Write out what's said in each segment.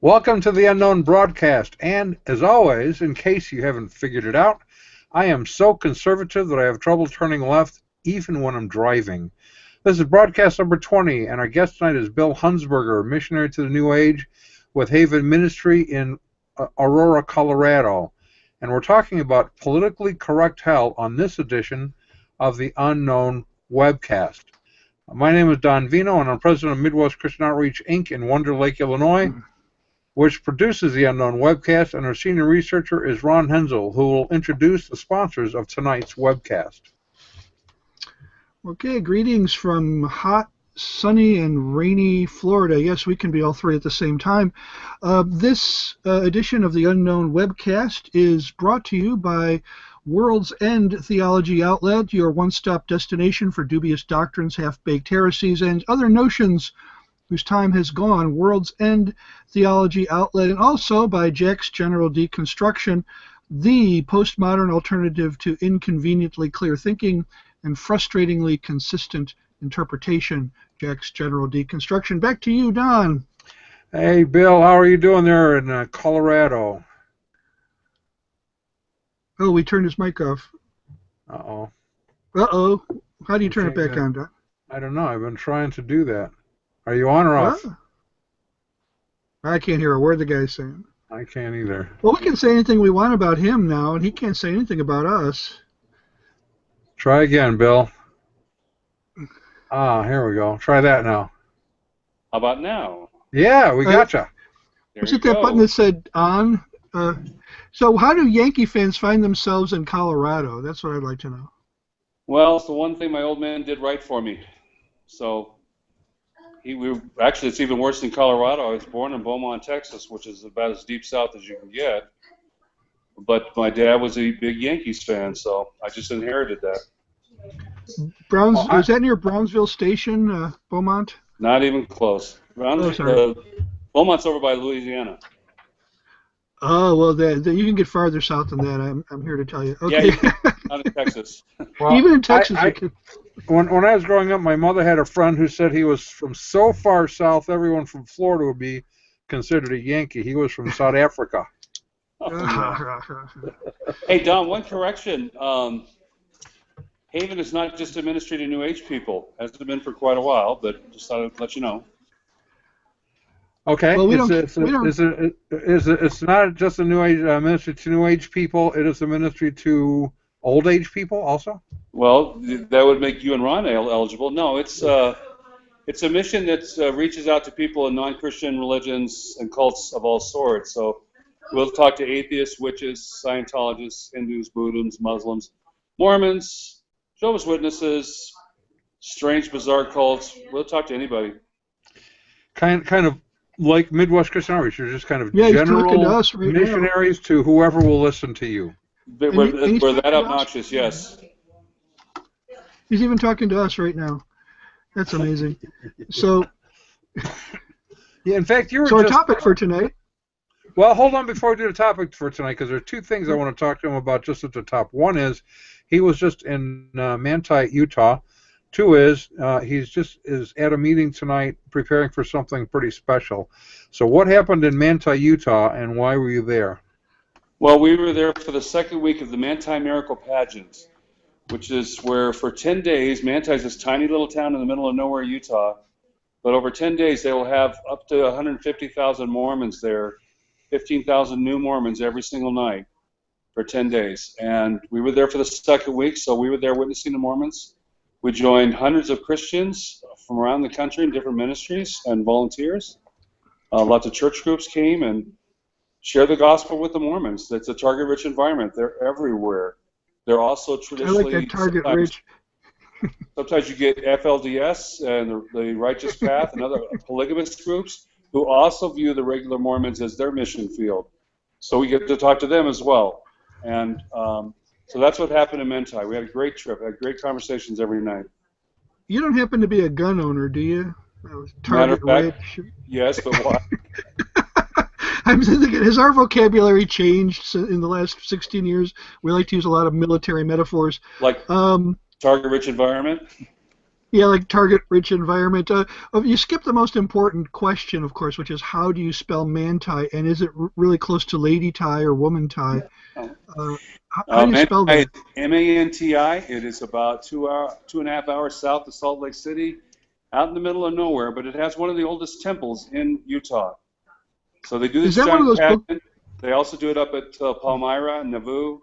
Welcome to the Unknown Broadcast, and as always, in case you haven't figured it out, I am so conservative that I have trouble turning left even when I'm driving. This is broadcast number 20, and our guest tonight is Bill Honsberger, missionary to the New Age with Haven Ministry in Aurora, Colorado. And we're talking about politically correct hell on this edition of the Unknown Webcast. My name is Don Vino, and I'm president of Midwest Christian Outreach, Inc. in Wonder Lake, Illinois, which produces the Unknown Webcast, and our senior researcher is Ron Hensel, who will introduce the sponsors of tonight's webcast. Okay, greetings from hot, sunny, and rainy Florida. Yes, we can be all three at the same time. This edition of the Unknown Webcast is brought to you by World's End Theology Outlet, your one-stop destination for dubious doctrines, half-baked heresies, and other notions whose time has gone. World's End Theology Outlet, and also by Jack's General Deconstruction, the postmodern alternative to inconveniently clear thinking and frustratingly consistent interpretation. Jack's General Deconstruction. Back to you, Don. Hey, Bill, how are you doing there in Colorado? Oh, we turned his mic off. Uh-oh. Uh-oh. How do you turn it back on, Don? I don't know. I've been trying to do that. Are you on or off? I can't hear a word the guy's saying. I can't either. Well, we can say anything we want about him now, and he can't say anything about us. Try again, Bill. Ah, here we go. Try that now. How about now? Yeah, we gotcha. Was it that button that said on? So how do Yankee fans find themselves in Colorado? That's what I'd like to know. Well, it's the one thing my old man did right for me. So actually, it's even worse than Colorado. I was born in Beaumont, Texas, which is about as deep south as you can get. But my dad was a big Yankees fan, so I just inherited that. Is that near Brownsville Station, Beaumont? Not even close. Beaumont's over by Louisiana. Oh, well, you can get farther south than that, I'm here to tell you. Okay. Yeah, not in Texas. Well, even in Texas, you can. When I was growing up, my mother had a friend who said he was from so far south, everyone from Florida would be considered a Yankee. He was from South Africa. Hey, Don, one correction. Haven is not just a ministry to New Age people. Hasn't been for quite a while, but just thought I'd let you know. Okay. Well, it's not just a New Age ministry to New Age people. It is a ministry to old age people also? Well, that would make you and Ron eligible. No, it's a mission that reaches out to people in non-Christian religions and cults of all sorts. So we'll talk to atheists, witches, Scientologists, Hindus, Buddhists, Muslims, Mormons, Jehovah's Witnesses, strange, bizarre cults. We'll talk to anybody. Kind of like Midwest Christian Outreach. You're just kind of general to us right missionaries now. To whoever will listen to you. We're that obnoxious, yes. He's even talking to us right now. That's amazing. So, yeah, in fact, you were. So our topic for tonight. Well, hold on before we do the topic for tonight, because there are two things I want to talk to him about just at the top. One is he was just in Manti, Utah. Two is he's at a meeting tonight preparing for something pretty special. So what happened in Manti, Utah, and why were you there? Well, we were there for the second week of the Manti Miracle Pageant, which is where for 10 days, Manti is this tiny little town in the middle of nowhere, Utah, but over 10 days they will have up to 150,000 Mormons there, 15,000 new Mormons every single night for 10 days. And we were there for the second week, so we were there witnessing the Mormons. We joined hundreds of Christians from around the country in different ministries and volunteers. Lots of church groups came and share the gospel with the Mormons. It's a target-rich environment. They're everywhere. They're also traditionally. I like that target-rich. Sometimes you get FLDS and the Righteous Path and other polygamist groups who also view the regular Mormons as their mission field. So we get to talk to them as well. And so that's what happened in Manti. We had a great trip. Had great conversations every night. You don't happen to be a gun owner, do you? Matter of fact, yes, but why? I'm thinking, has our vocabulary changed in the last 16 years? We like to use a lot of military metaphors. Like target-rich environment? Yeah, like target-rich environment. You skipped the most important question, of course, which is how do you spell manti, and is it really close to lady tie or woman tie? How do you spell Manti is that? M-A-N-T-I. It is about 2.5 hours south of Salt Lake City, out in the middle of nowhere, but it has one of the oldest temples in Utah. So they do Is this that one of giant those book? pageant. They also do it up at Palmyra and Nauvoo.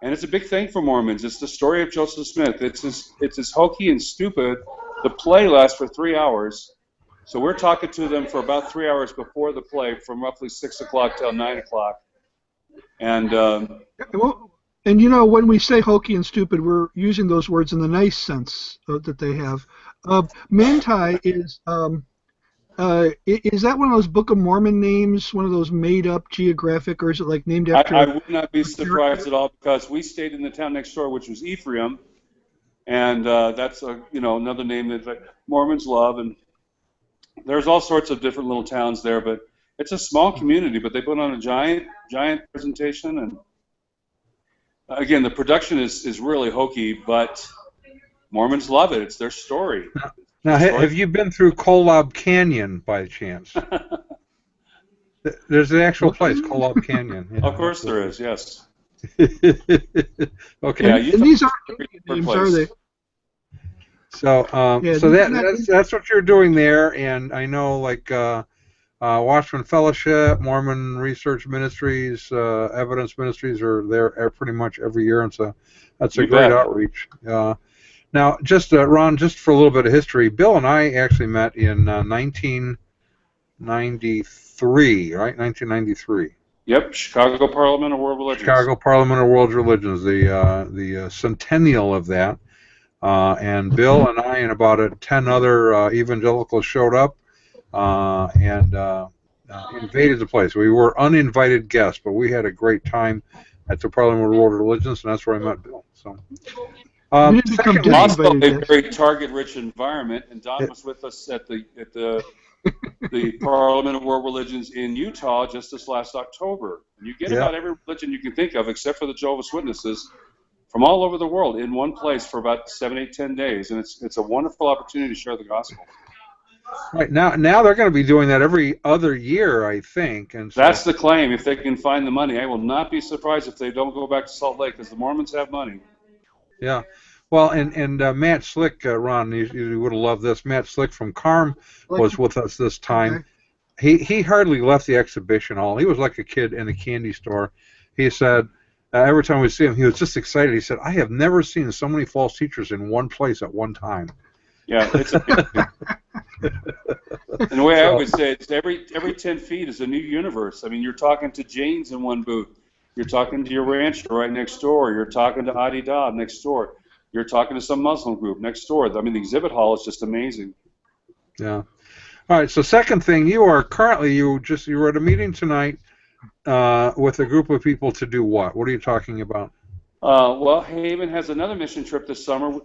And it's a big thing for Mormons. It's the story of Joseph Smith. It's as hokey and stupid. The play lasts for 3 hours. So we're talking to them for about 3 hours before the play, from roughly 6 o'clock till 9 o'clock. And Well, and you know, when we say hokey and stupid, we're using those words in the nice sense that they have. Manti is that one of those Book of Mormon names, one of those made-up geographic, or is it like named after I would not be a character? surprised at all, because we stayed in the town next door, which was Ephraim. And that's another name that Mormons love. And there's all sorts of different little towns there, but it's a small community. But they put on a giant presentation, and again, the production is really hokey, but Mormons love it. It's their story. Now, have you been through Kolob Canyon by chance? There's an actual place, Kolob Canyon. Yeah, of course there is, yes. Okay. Yeah, And these aren't names, are they? So, Yeah, so that's what you're doing there, and I know like Watchman Fellowship, Mormon Research Ministries, Evidence Ministries are there pretty much every year, and so that's a great outreach. Now, just Ron, just for a little bit of history, Bill and I actually met in 1993, right? 1993. Yep, Chicago Parliament of World Religions. Chicago Parliament of World Religions, the centennial of that. And Bill and I and about 10 other evangelicals showed up and invaded the place. We were uninvited guests, but we had a great time at the Parliament of World Religions, and that's where I met Bill. So. Also a very target-rich environment, and Don was with us at the Parliament of World Religions in Utah just this last October. And you get about every religion you can think of, except for the Jehovah's Witnesses, from all over the world in one place for about 7, 8, 10 days, and it's a wonderful opportunity to share the gospel. Right now they're going to be doing that every other year, I think. And so, that's the claim. If they can find the money, I will not be surprised if they don't go back to Salt Lake, because the Mormons have money. Yeah, well, and Matt Slick, Ron, you would have loved this. Matt Slick from CARM was with us this time. Okay. He hardly left the exhibition hall. He was like a kid in a candy store. He said every time we see him, he was just excited. He said, "I have never seen so many false teachers in one place at one time." Yeah, it's and the way I would say it is every 10 feet is a new universe. I mean, you're talking to Janes in one booth. You're talking to your rancher right next door. You're talking to Adi Dab next door. You're talking to some Muslim group next door. I mean, the exhibit hall is just amazing. Yeah. All right. So, second thing, you are currently you were at a meeting tonight with a group of people to do what? What are you talking about? Well, Haven has another mission trip this summer.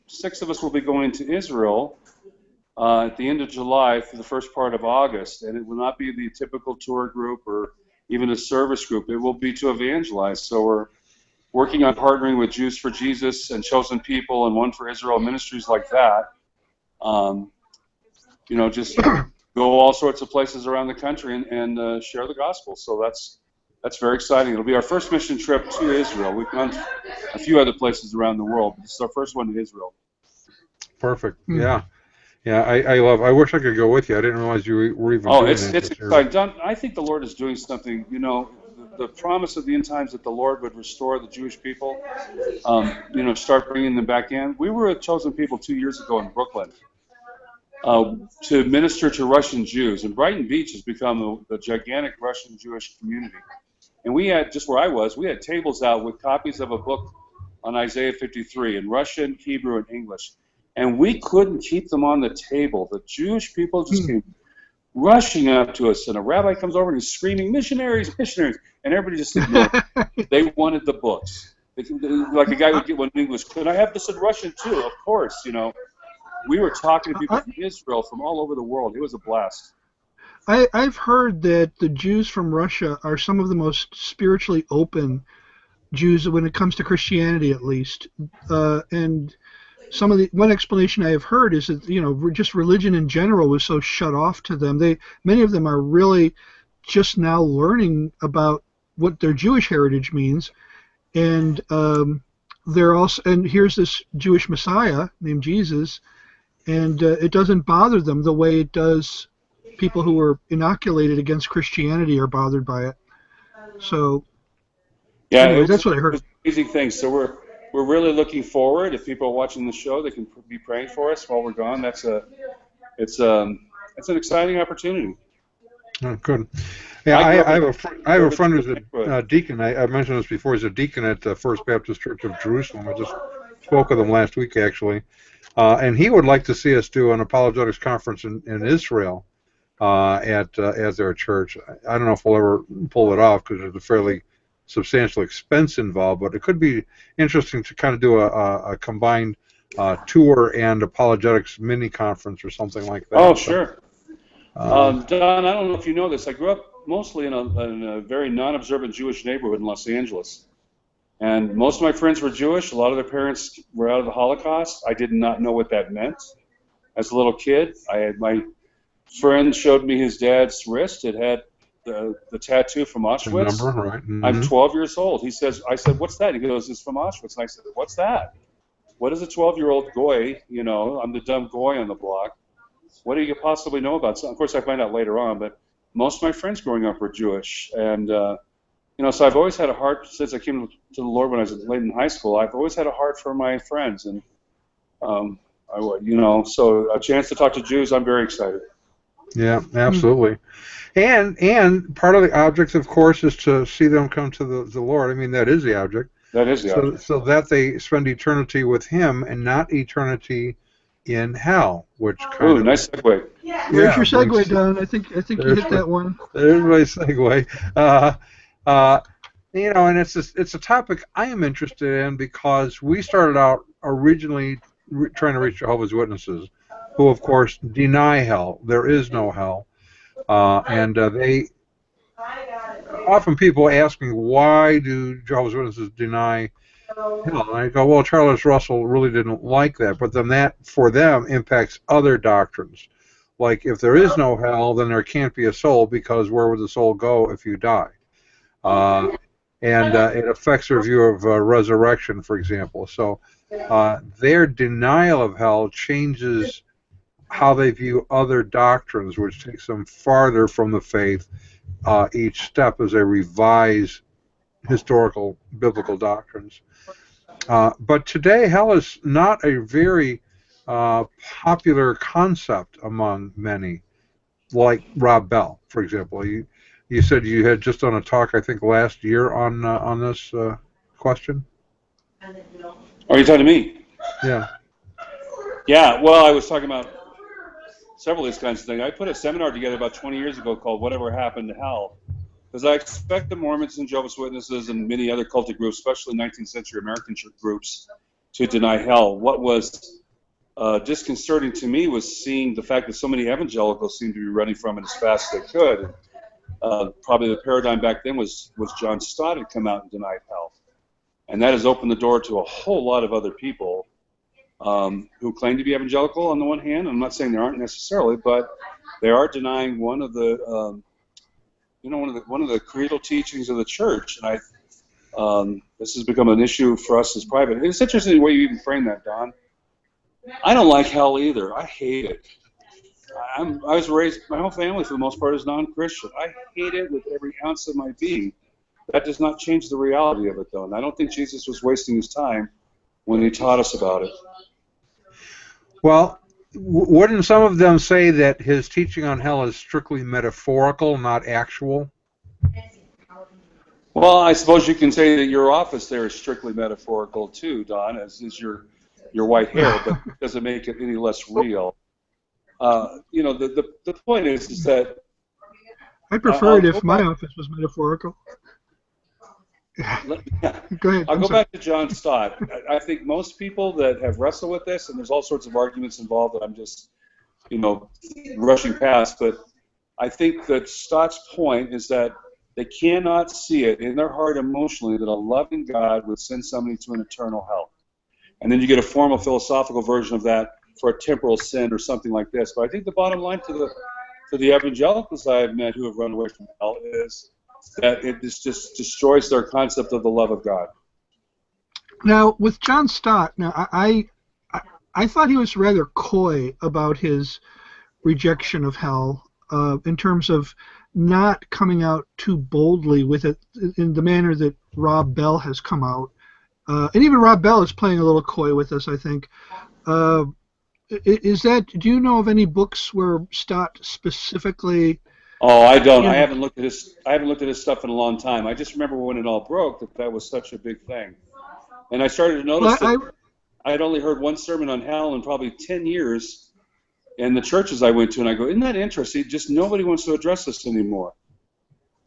6 of us will be going to Israel at the end of July for the first part of August, and it will not be the typical tour group or even a service group. It will be to evangelize. So we're working on partnering with Jews for Jesus and Chosen People and One for Israel ministries like that. Just go all sorts of places around the country and share the gospel. So that's very exciting. It'll be our first mission trip to Israel. We've gone a few other places around the world, but this is our first one to Israel. Perfect. Yeah. Yeah, I wish I could go with you. I didn't realize you were even doing that. It's exciting. Don, I think the Lord is doing something. The promise of the end times that the Lord would restore the Jewish people, start bringing them back in. We were a Chosen People 2 years ago in Brooklyn to minister to Russian Jews. And Brighton Beach has become the gigantic Russian Jewish community. And we had, just where I was, we had tables out with copies of a book on Isaiah 53 in Russian, Hebrew, and English. And we couldn't keep them on the table. The Jewish people just came rushing up to us, and a rabbi comes over and he's screaming, "Missionaries, missionaries!" And everybody just ignored it. They wanted the books. Like a guy would get one in English. Could I have this in Russian too? Of course, We were talking to people from Israel, from all over the world. It was a blast. I've heard that the Jews from Russia are some of the most spiritually open Jews when it comes to Christianity, at least. And one explanation I have heard is that just religion in general was so shut off to them. Many of them are really just now learning about what their Jewish heritage means, and here's this Jewish Messiah named Jesus, and it doesn't bother them the way it does people who are inoculated against Christianity are bothered by it. So, yeah, anyway, that's what I heard. It was an amazing thing. So we're really looking forward. If people are watching the show, they can be praying for us while we're gone. It's an exciting opportunity. Oh, good. Yeah, I have a friend who's a deacon. I mentioned this before. He's a deacon at the First Baptist Church of Jerusalem. I just spoke with him last week, actually, and he would like to see us do an apologetics conference in Israel at their church. I don't know if we'll ever pull it off because there's a fairly substantial expense involved, but it could be interesting to kind of do a combined tour and apologetics mini conference or something like that. Oh, sure. Don, I don't know if you know this. I grew up mostly in a very non-observant Jewish neighborhood in Los Angeles. And most of my friends were Jewish. A lot of their parents were out of the Holocaust. I did not know what that meant as a little kid. My friend showed me his dad's wrist. It had the tattoo from Auschwitz. The number, right. Mm-hmm. I'm 12 years old. I said, what's that? He goes, it's from Auschwitz. And I said, what's that? What is a 12-year-old goy? I'm the dumb goy on the block. What do you possibly know about? So, of course, I find out later on, but most of my friends growing up were Jewish. And, so I've always had a heart, since I came to the Lord when I was late in high school, I've always had a heart for my friends. And, so a chance to talk to Jews, I'm very excited. Yeah, absolutely. And part of the object, of course, is to see them come to the Lord. I mean, that is the object. That is the object. So that they spend eternity with Him and not eternity in hell, which kind of nice segue. There's your segue, Don. I think you hit that one. There's my segue. And it's a topic I am interested in because we started out originally trying to reach Jehovah's Witnesses, who of course deny hell. There is no hell, and they often people ask me, why do Jehovah's Witnesses deny hell? And I go, well, Charles Russell really didn't like that, but then that for them impacts other doctrines. Like if there is no hell, then there can't be a soul, because where would the soul go if you die? And it affects their view of resurrection, for example. So their denial of hell changes how they view other doctrines, which takes them farther from the faith each step as they revise historical biblical doctrines. But today, hell is not a very popular concept among many, like Rob Bell, for example. You said you had just done a talk, I think, last year on this question. Are you talking to me? Yeah. Yeah. Well, I was talking about several of these kinds of things. I put a seminar together about 20 years ago called "Whatever Happened to Hell," because I expect the Mormons and Jehovah's Witnesses and many other cultic groups, especially 19th century American church groups, to deny hell. What was disconcerting to me was seeing the fact that so many evangelicals seemed to be running from it as fast as they could. Probably the paradigm back then was John Stott had come out and denied hell. And that has opened the door to a whole lot of other people who claim to be evangelical on the one hand. I'm not saying they aren't necessarily, but they are denying one of the creedal teachings of the church. And this has become an issue for us as private. It's interesting the way you even frame that, Don. I don't like hell either. I hate it. I was raised, my whole family for the most part is non-Christian. I hate it with every ounce of my being. That does not change the reality of it, though. And I don't think Jesus was wasting his time when he taught us about it. Well, wouldn't some of them say that his teaching on hell is strictly metaphorical, not actual? Well, I suppose you can say that your office there is strictly metaphorical too, Don, as is your white hair, but it doesn't make it any less real. The point is that I prefer it if my office was metaphorical. Go ahead. I'll go back to John Stott. I think most people that have wrestled with this, and there's all sorts of arguments involved that I'm just, rushing past, but I think that Stott's point is that they cannot see it in their heart emotionally that a loving God would send somebody to an eternal hell. and then you get a formal philosophical version of that for a temporal sin or something like this. But I think the bottom line to the evangelicals I've met who have run away from hell is that it just destroys their concept of the love of God. Now, with John Stott, I thought he was rather coy about his rejection of hell in terms of not coming out too boldly with it in the manner that Rob Bell has come out. And even Rob Bell is playing a little coy with us, I think. Do you know of any books where Stott specifically? Oh, I don't. I haven't looked at his stuff in a long time. I just remember when it all broke that was such a big thing, and I started to notice that I had only heard one sermon on hell in probably 10 years in the churches I went to, and I go, isn't that interesting? Just nobody wants to address this anymore.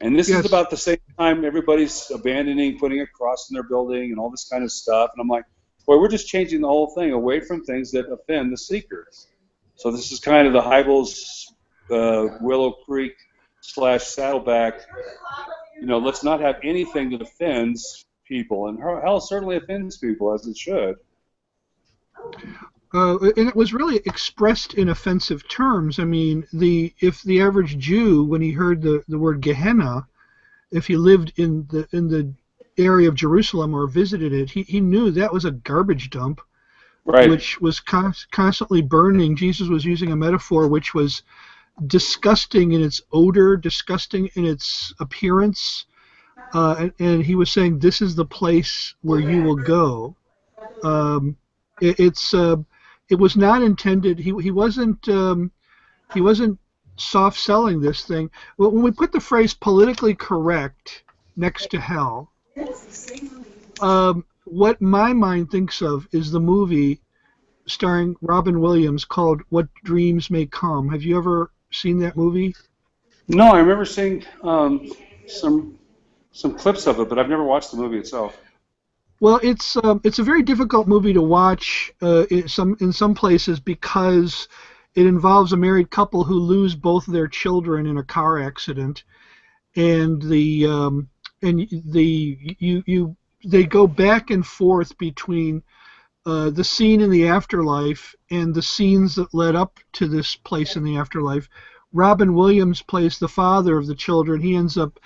And this is about the same time everybody's abandoning putting a cross in their building and all this kind of stuff. And I'm like, boy, we're just changing the whole thing away from things that offend the seekers. So this is kind of the Hybels, Willow Creek / Saddleback. Let's not have anything that offends people. And hell certainly offends people, as it should. And it was really expressed in offensive terms. I mean, if the average Jew, when he heard the word Gehenna, if he lived in the area of Jerusalem or visited it, he knew that was a garbage dump, right, which was constantly burning. Jesus was using a metaphor which was disgusting in its odor, disgusting in its appearance, and he was saying, this is the place where you will go. It was not intended. He wasn't soft selling this thing. Well, when we put the phrase politically correct next to hell, what my mind thinks of is the movie starring Robin Williams called What Dreams May Come. Have you ever seen that movie? No, I remember seeing some clips of it, but I've never watched the movie itself. Well, it's a very difficult movie to watch in some places because it involves a married couple who lose both their children in a car accident, and they go back and forth between the scene in the afterlife and the scenes that led up to this place in the afterlife. Robin Williams plays the father of the children. He ends up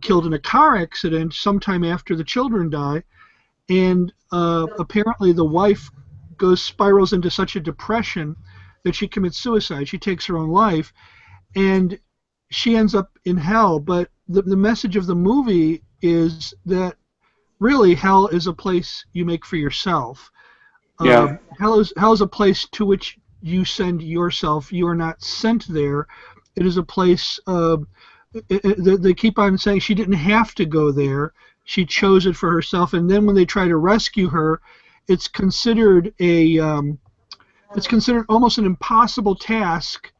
killed in a car accident sometime after the children die. And apparently the wife spirals into such a depression that she commits suicide. She takes her own life, and she ends up in hell. But the message of the movie is that really hell is a place you make for yourself. Yeah. Hell is a place to which you send yourself. You are not sent there. It is a place. They keep on saying she didn't have to go there. She chose it for herself, and then when they try to rescue her, it's considered almost an impossible task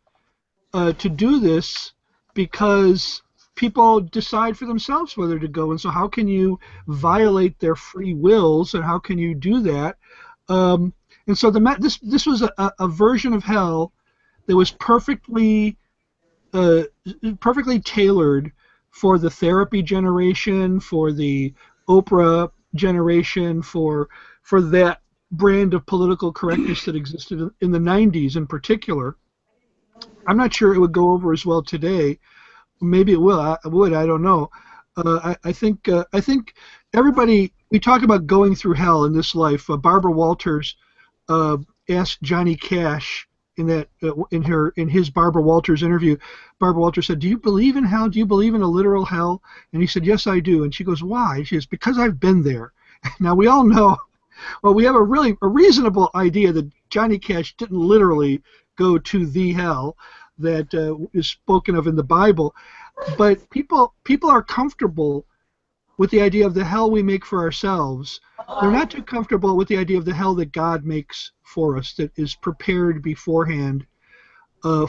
to do this because people decide for themselves whether to go. And so, how can you violate their free wills, and how can you do that? And so, this was a version of hell that was perfectly tailored for the therapy generation, for the Oprah generation, for that brand of political correctness that existed in the 90s in particular. I'm not sure it would go over as well today. Maybe it will. I don't know. I think everybody, we talk about going through hell in this life. Barbara Walters asked Johnny Cash in his Barbara Walters interview. Barbara Walters said, "Do you believe in hell? Do you believe in a literal hell?" And he said, "Yes, I do." And she goes, "Why?" She says, "Because I've been there." Now we all know. Well, we have a reasonable idea that Johnny Cash didn't literally go to the hell that is spoken of in the Bible, but people are comfortable with the idea of the hell we make for ourselves. They're not too comfortable with the idea of the hell that God makes for us, that is prepared beforehand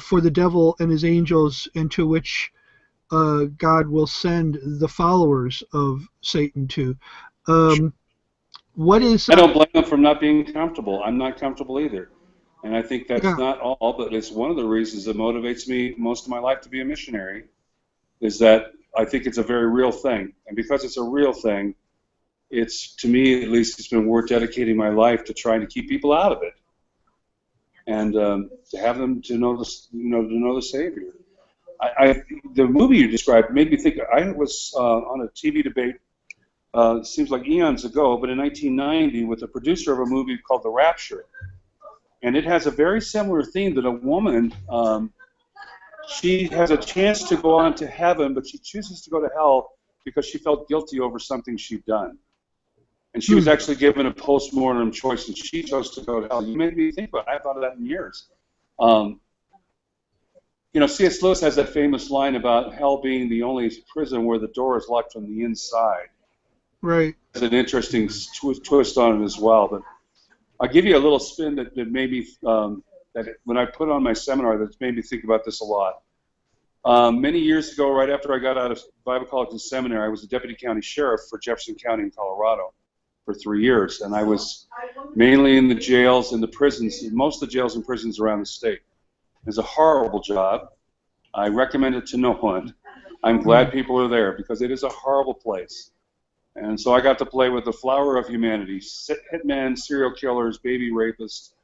for the devil and his angels, and to which God will send the followers of Satan to. I don't blame them for not being comfortable. I'm not comfortable either. And I think that's not all, but it's one of the reasons that motivates me most of my life to be a missionary, is that I think it's a very real thing. And because it's a real thing, it's, to me at least, it's been worth dedicating my life to trying to keep people out of it, and to have them to know the Savior. The movie you described made me think. I was on a TV debate. It seems like eons ago, but in 1990, with the producer of a movie called The Rapture, and it has a very similar theme that a woman. She has a chance to go on to heaven, but she chooses to go to hell because she felt guilty over something she'd done. And she was actually given a post-mortem choice, and she chose to go to hell. You made me think about it. I haven't thought of that in years. C.S. Lewis has that famous line about hell being the only prison where the door is locked from the inside. Right. There's an interesting twist on it as well. But I'll give you a little spin that made me, when I put on my seminar, that's made me think about this a lot. Many years ago, right after I got out of Bible college and seminary, I was a deputy county sheriff for Jefferson County in Colorado for 3 years, and I was mainly in the jails and the prisons, most of the jails and prisons around the state. It was a horrible job. I recommend it to no one. I'm glad people are there because it is a horrible place. And so I got to play with the flower of humanity, hitmen, serial killers, baby rapists,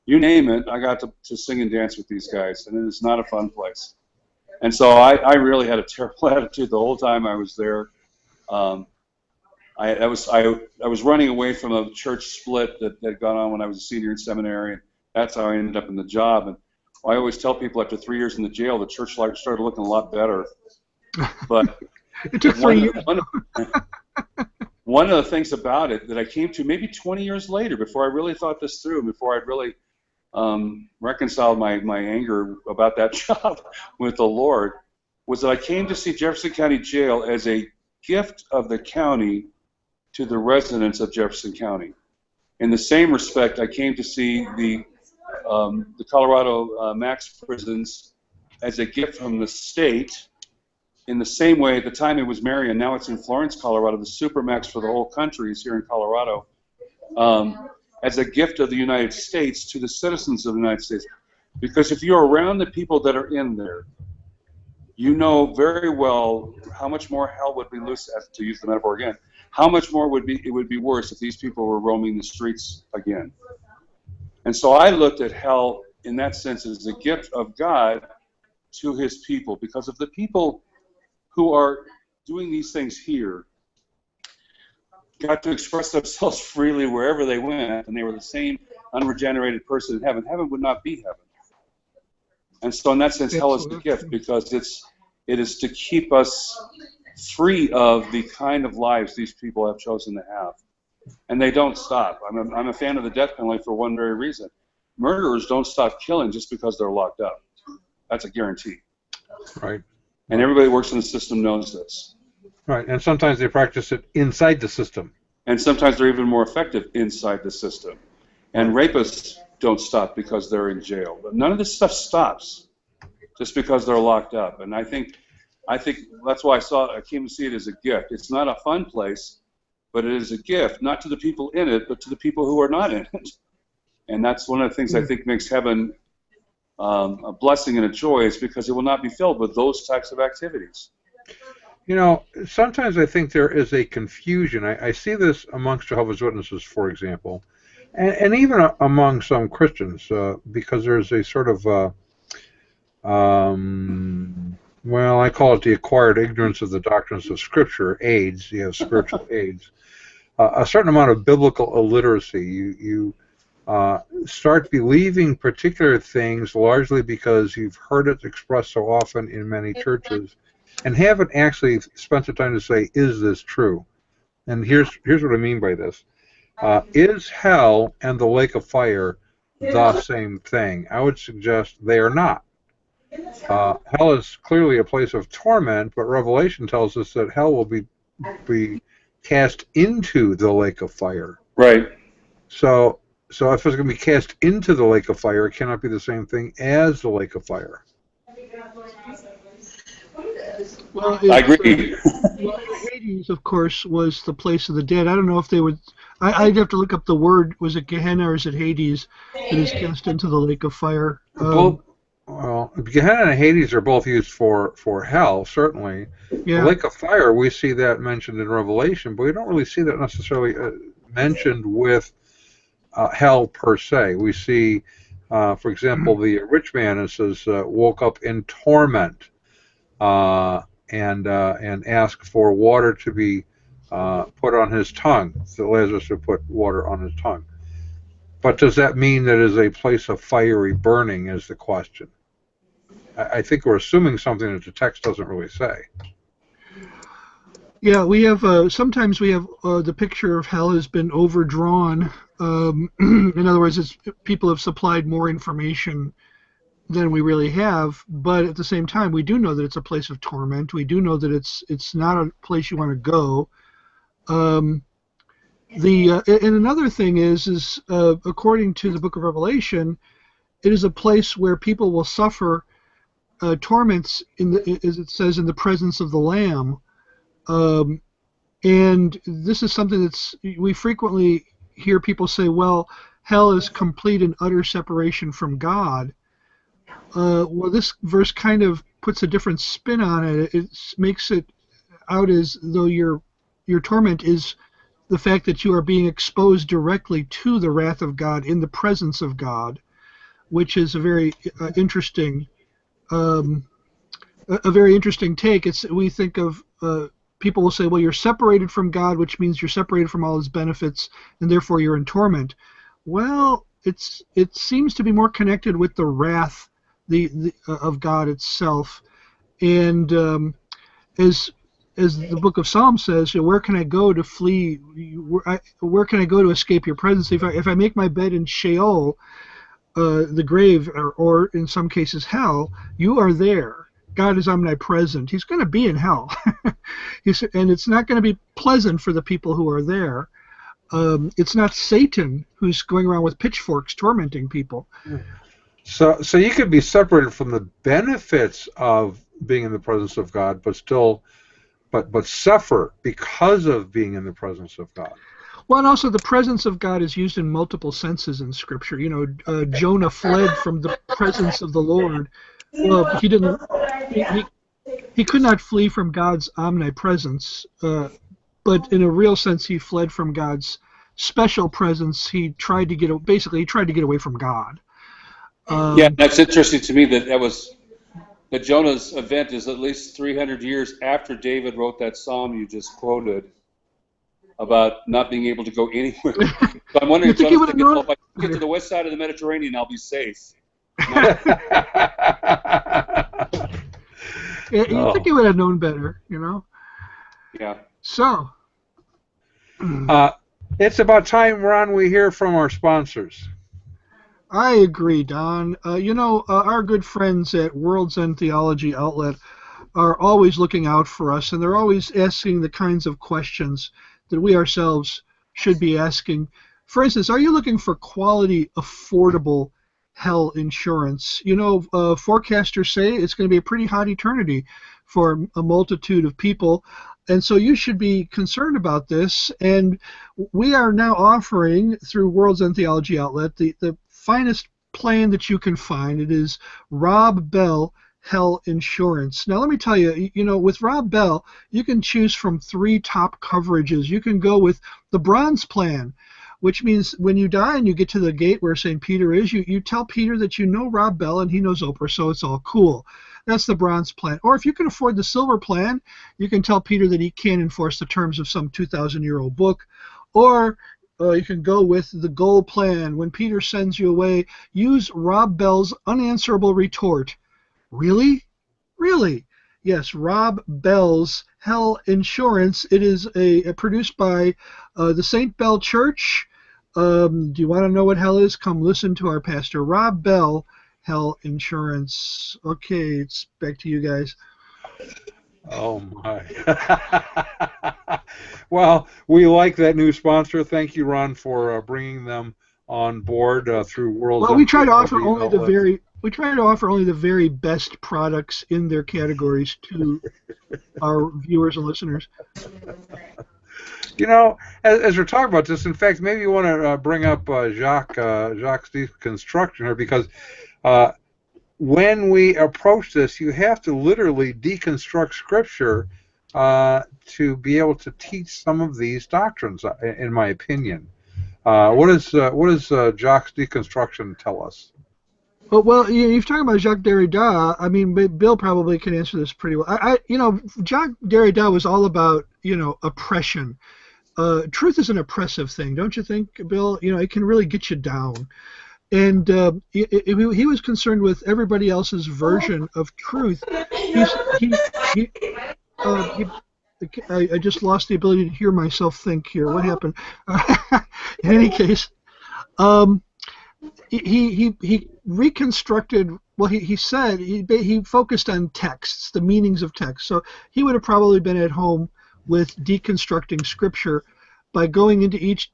you name it. I got to sing and dance with these guys, and it is not a fun place. And so I really had a terrible attitude the whole time I was there. I was running away from a church split that had gone on when I was a senior in seminary, and that's how I ended up in the job. And I always tell people after 3 years in the jail, the church life started looking a lot better. But it took 3 years. One of the things about it that I came to maybe 20 years later, before I really thought this through, before I'd really reconciled my anger about that job with the Lord, was that I came to see Jefferson County Jail as a gift of the county to the residents of Jefferson County. In the same respect, I came to see the Colorado Max prisons as a gift from the state. In the same way, at the time it was Marion, now it's in Florence, Colorado. The Supermax for the whole country is here in Colorado, as a gift of the United States to the citizens of the United States. Because if you're around the people that are in there, you know very well how much more hell would be loose, to use the metaphor again, how much more it would be worse if these people were roaming the streets again. And so I looked at hell in that sense as a gift of God to his people, because of the people who are doing these things here got to express themselves freely wherever they went, and they were the same unregenerated person in heaven. Heaven would not be heaven. And so in that sense, hell is the gift, because it is to keep us free of the kind of lives these people have chosen to have. And they don't stop. I'm a fan of the death penalty for one very reason. Murderers don't stop killing just because they're locked up. That's a guarantee. Right. And everybody who works in the system knows this. Right, and sometimes they practice it inside the system. And sometimes they're even more effective inside the system. And rapists don't stop because they're in jail. But none of this stuff stops just because they're locked up. And I think that's why I came to see it as a gift. It's not a fun place, but it is a gift, not to the people in it, but to the people who are not in it. And that's one of the things I think makes heaven a blessing and a joy, is because it will not be filled with those types of activities. You know, sometimes I think there is a confusion. I see this amongst Jehovah's Witnesses, for example, and even among some Christians, because there's a sort of, well, I call it the acquired ignorance of the doctrines of Scripture, AIDS. You have spiritual AIDS. A certain amount of biblical illiteracy. You start believing particular things largely because you've heard it expressed so often in many churches, and haven't actually spent the time to say, is this true? And here's what I mean by this. Is hell and the lake of fire the same thing? I would suggest they are not. Hell is clearly a place of torment, but Revelation tells us that hell will be cast into the lake of fire. Right. So if it's going to be cast into the lake of fire, it cannot be the same thing as the lake of fire. Well, I agree. Hades, of course, was the place of the dead. I don't know if they would. I'd have to look up the word. Was it Gehenna or is it Hades that is cast into the lake of fire? Well, Gehenna and Hades are both used for hell, certainly. The Yeah. lake of fire, we see that mentioned in Revelation, but we don't really see that necessarily mentioned with hell per se. We see, for example, the rich man, it says, woke up in torment and asked for water to be put on his tongue. So Lazarus would put water on his tongue. But does that mean that it is a place of fiery burning is the question. I think we're assuming something that the text doesn't really say. Yeah, we have sometimes we have the picture of hell has been overdrawn. In other words, people have supplied more information than we really have. But at the same time, we do know that it's a place of torment. We do know that it's not a place you want to go. Um, and another thing is according to the Book of Revelation, it is a place where people will suffer torments as it says, in the presence of the Lamb. Um, and this is something we frequently hear people say, well, hell is complete and utter separation from God. Well, this verse kind of puts a different spin on it. It makes it out as though your torment is the fact that you are being exposed directly to the wrath of God in the presence of God, which is a very interesting um, a very interesting take. We think of people will say, well, you're separated from God, which means you're separated from all His benefits, and therefore you're in torment. Well, it seems to be more connected with the wrath of God itself, and as the Book of Psalms says, where can I go to flee? Where can I go to escape your presence? If I make my bed in Sheol, the grave, or in some cases hell, you are there. God is omnipresent. He's going to be in hell. And it's not going to be pleasant for the people who are there. It's not Satan who's going around with pitchforks tormenting people. So you could be separated from the benefits of being in the presence of God, but still, but suffer because of being in the presence of God. Well, and also the presence of God is used in multiple senses in Scripture. Jonah fled from the presence of the Lord. Well, he didn't. He could not flee from God's omnipresence, but in a real sense, he fled from God's special presence. He tried to get away from God. Yeah, that's interesting to me that Jonah's event is at least 300 years after David wrote that psalm you just quoted about not being able to go anywhere. So I'm wondering if Jonah's thinking, well, if I get to the west side of the Mediterranean, I'll be safe. You think he would have known better, Yeah. So. It's about time, Ron, we hear from our sponsors. I agree, Don. Our good friends at World's End Theology Outlet are always looking out for us, and they're always asking the kinds of questions that we ourselves should be asking. For instance, are you looking for quality, affordable hell insurance? Forecasters say it's going to be a pretty hot eternity for a multitude of people, and so you should be concerned about this. And we are now offering, through World's End Theology Outlet, the finest plan that you can find. It is Rob Bell Hell Insurance. Now, let me tell you, with Rob Bell, you can choose from 3 top coverages. You can go with the Bronze Plan, which means when you die and you get to the gate where St. Peter is, you tell Peter that you know Rob Bell and he knows Oprah, so it's all cool. That's the Bronze Plan. Or if you can afford the Silver Plan, you can tell Peter that he can't enforce the terms of some 2,000-year-old book. Or you can go with the Gold Plan. When Peter sends you away, use Rob Bell's unanswerable retort. Really? Really? Yes, Rob Bell's Hell Insurance. It is produced by the St. Bell Church. Do you want to know what hell is? Come listen to our pastor, Rob Bell, Hell Insurance. Okay, it's back to you guys. Oh, my. Well, we like that new sponsor. Thank you, Ron, for bringing them on board through World's End. Well, we try to offer only the very best products in their categories to our viewers and listeners. As we're talking about this, in fact, maybe you want to bring up Jacques Deconstruction here, because when we approach this, you have to literally deconstruct Scripture to be able to teach some of these doctrines, in my opinion. What does Jacques' deconstruction tell us? Well, you've talked about Jacques Derrida. I mean, Bill probably can answer this pretty well. Jacques Derrida was all about, oppression. Truth is an oppressive thing, don't you think, Bill? It can really get you down. And he was concerned with everybody else's version of truth. I just lost the ability to hear myself think here. What happened? In any case, he reconstructed. Well, he said he focused on texts, the meanings of text. So he would have probably been at home with deconstructing Scripture by going into each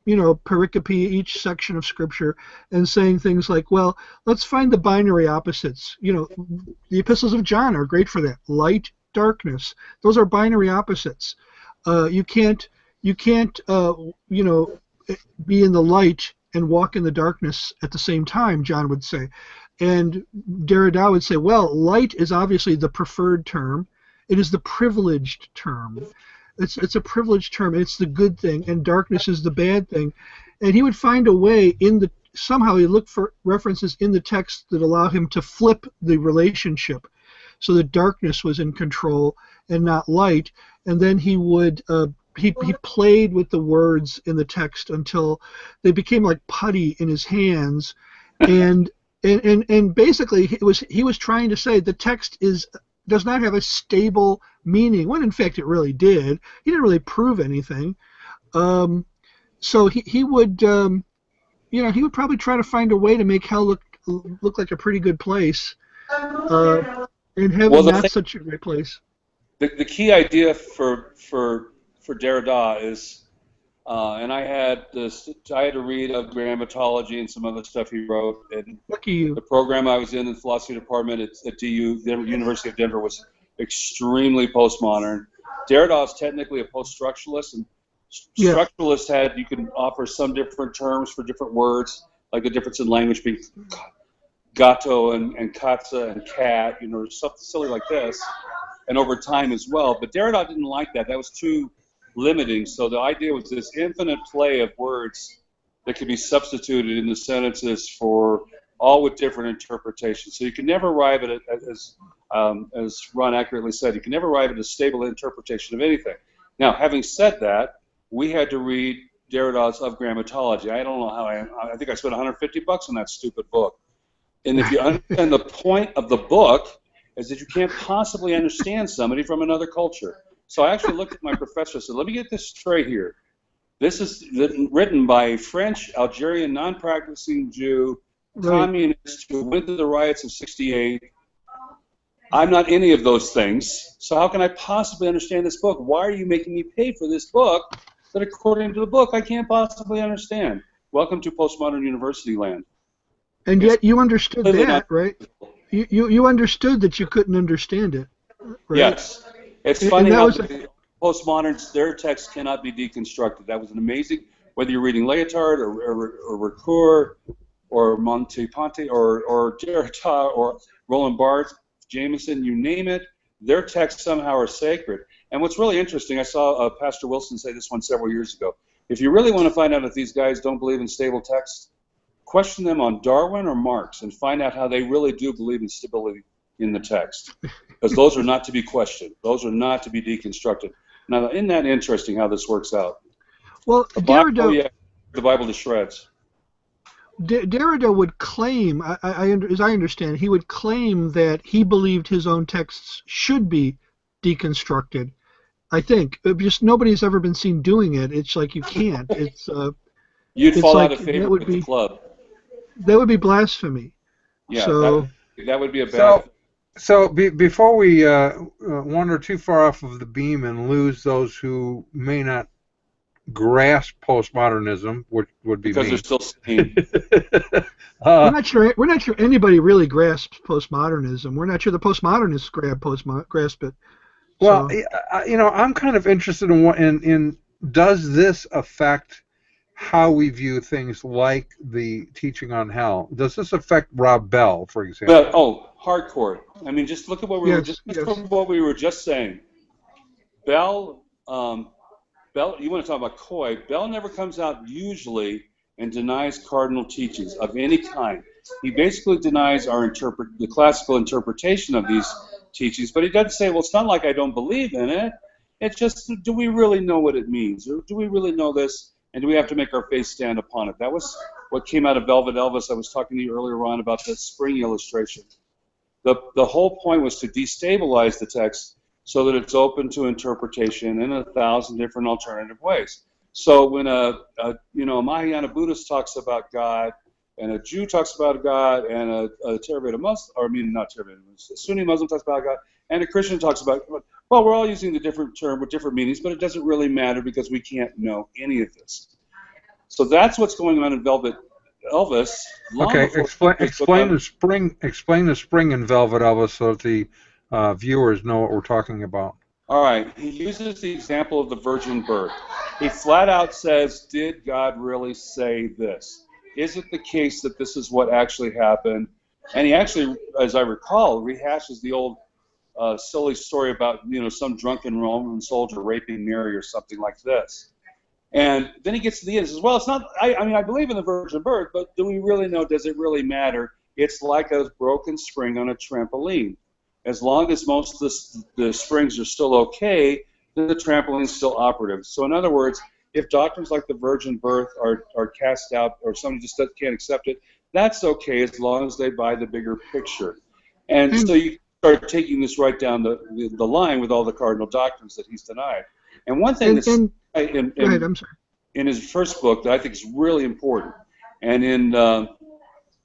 pericope, each section of Scripture, and saying things like, well, let's find the binary opposites. The epistles of John are great for that. Light, darkness. Those are binary opposites. You can't be in the light and walk in the darkness at the same time, John would say. And Derrida would say, well, light is obviously the preferred term. It is the privileged term. It's a privileged term. It's the good thing, and darkness is the bad thing. And he would find a way somehow he looked for references in the text that allow him to flip the relationship, so that darkness was in control and not light. And then he would he played with the words in the text until they became like putty in his hands, and basically he was trying to say the text does not have a stable meaning, when in fact it really did. He didn't really prove anything. So he would he would probably try to find a way to make hell look like a pretty good place, and heaven not such a great place. The key idea for Derrida is, and I had to read of grammatology and some other stuff he wrote. And lucky you. The program I was in the philosophy department at DU, the University of Denver, was extremely postmodern. Derrida is technically a post-structuralist, and structuralists you can offer some different terms for different words, like the difference in language being gato and katza and cat, something silly like this, and over time as well. But Derrida didn't like that. That was too limiting. So the idea was this infinite play of words that could be substituted in the sentences for all with different interpretations. So you can never arrive at it, as Ron accurately said, you can never arrive at a stable interpretation of anything. Now, having said that, we had to read Derrida's Of Grammatology. I don't know how I think I spent $150 on that stupid book. And if you understand the point of the book is that you can't possibly understand somebody from another culture. So I actually looked at my professor and said, let me get this straight here. This is written by a French, Algerian, non-practicing Jew, communist who went to the riots of '68. I'm not any of those things. So how can I possibly understand this book? Why are you making me pay for this book that, according to the book, I can't possibly understand? Welcome to postmodern university land. And yet you understood that, right? You understood that you couldn't understand it, right? Yes. It's funny how the postmoderns, their text cannot be deconstructed. That was an amazing, whether you're reading Leotard or Ricoeur or Montesquieu or Derrida or Roland Barthes, Jameson, you name it, their texts somehow are sacred. And what's really interesting, I saw Pastor Wilson say this one several years ago. If you really want to find out if these guys don't believe in stable text, question them on Darwin or Marx and find out how they really do believe in stability in the text. Because those are not to be questioned. Those are not to be deconstructed. Now, isn't that interesting how this works out? Well, the Bible to shreds. Derrida would claim, as I understand, he would claim that he believed his own texts should be deconstructed. I think just nobody's ever been seen doing it. It's like you can't. You'd fall out of favor with the club. That would be blasphemy. Yeah, so that would be a bad. So before we wander too far off of the beam and lose those who may not grasp postmodernism, which would be because me. they're still sane. We're not sure anybody really grasps postmodernism. We're not sure the postmodernists grasp it. Well, I'm kind of interested in does this affect how we view things like the teaching on hell. Does this affect Rob Bell, for But example? hardcore. I mean, just look at what we were Yes, just yes. from what we were just saying. Bell, Bell. You want to talk about coy? Bell never comes out usually and denies cardinal teachings of any kind. He basically denies the classical interpretation of these teachings, but he doesn't say, well, it's not like I don't believe in it. It's just, do we really know what it means? Or do we really know this? And do we have to make our faith stand upon it? That was what came out of Velvet Elvis. I was talking to you earlier on about the spring illustration. The whole point was to destabilize the text so that it's open to interpretation in 1,000 different alternative ways. So when a Mahayana Buddhist talks about God, and a Jew talks about God, and a Theravada Muslim, or I mean not Theravada, a Sunni Muslim talks about God, and a Christian talks about God, well, we're all using the different term with different meanings, but it doesn't really matter because we can't know any of this. So that's what's going on in Velvet Elvis long Okay, before Facebook explain got. the spring. Explain the spring in Velvet Elvis so that the viewers know what we're talking about. All right, he uses the example of the virgin birth. He flat out says, did God really say this? Is it the case that this is what actually happened? And he actually, as I recall, rehashes the old silly story about, some drunken Roman soldier raping Mary or something like this. And then he gets to the end and says, well, it's not, I believe in the virgin birth, but do we really know, does it really matter? It's like a broken spring on a trampoline. As long as most of the springs are still okay, then the trampoline is still operative. So in other words, if doctrines like the virgin birth are cast out or somebody just can't accept it, that's okay as long as they buy the bigger picture. And so you start taking this right down the line with all the cardinal doctrines that he's denied. And one thing Go ahead, I'm sorry. in his first book that I think is really important, and in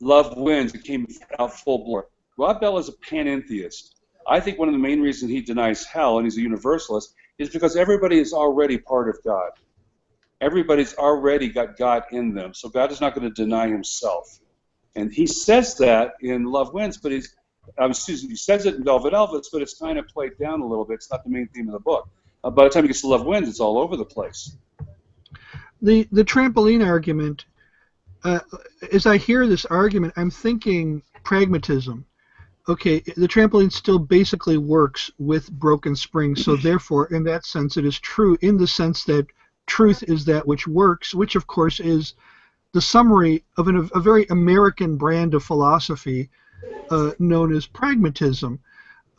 Love Wins, it came out full bore. Rob Bell is a panentheist. I think one of the main reasons he denies hell, and he's a universalist, is because everybody is already part of God. Everybody's already got God in them, so God is not going to deny himself. And he says that in Love Wins, but he says it in Velvet Elvis, but it's kind of played down a little bit. It's not the main theme of the book. By the time he gets to Love Wins, it's all over the place. The trampoline argument, as I hear this argument, I'm thinking pragmatism. Okay, the trampoline still basically works with broken springs, so therefore, in that sense, it is true in the sense that truth is that which works, which of course is the summary of a very American brand of philosophy known as pragmatism.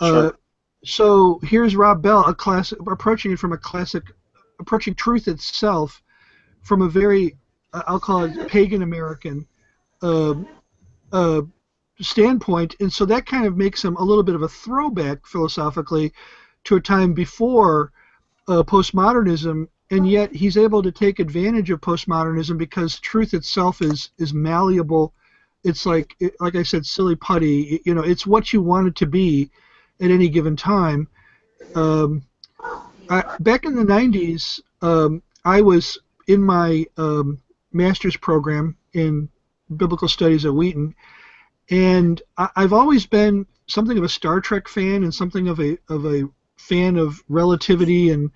Sure. So here's Rob Bell, approaching truth itself from a very, I'll call it pagan American standpoint, and so that kind of makes him a little bit of a throwback philosophically to a time before postmodernism, and yet he's able to take advantage of postmodernism because truth itself is malleable. It's like I said, silly putty. It's what you want it to be at any given time. Back in the 90s, I was in my master's program in biblical studies at Wheaton, and I've always been something of a Star Trek fan and something of a fan of relativity and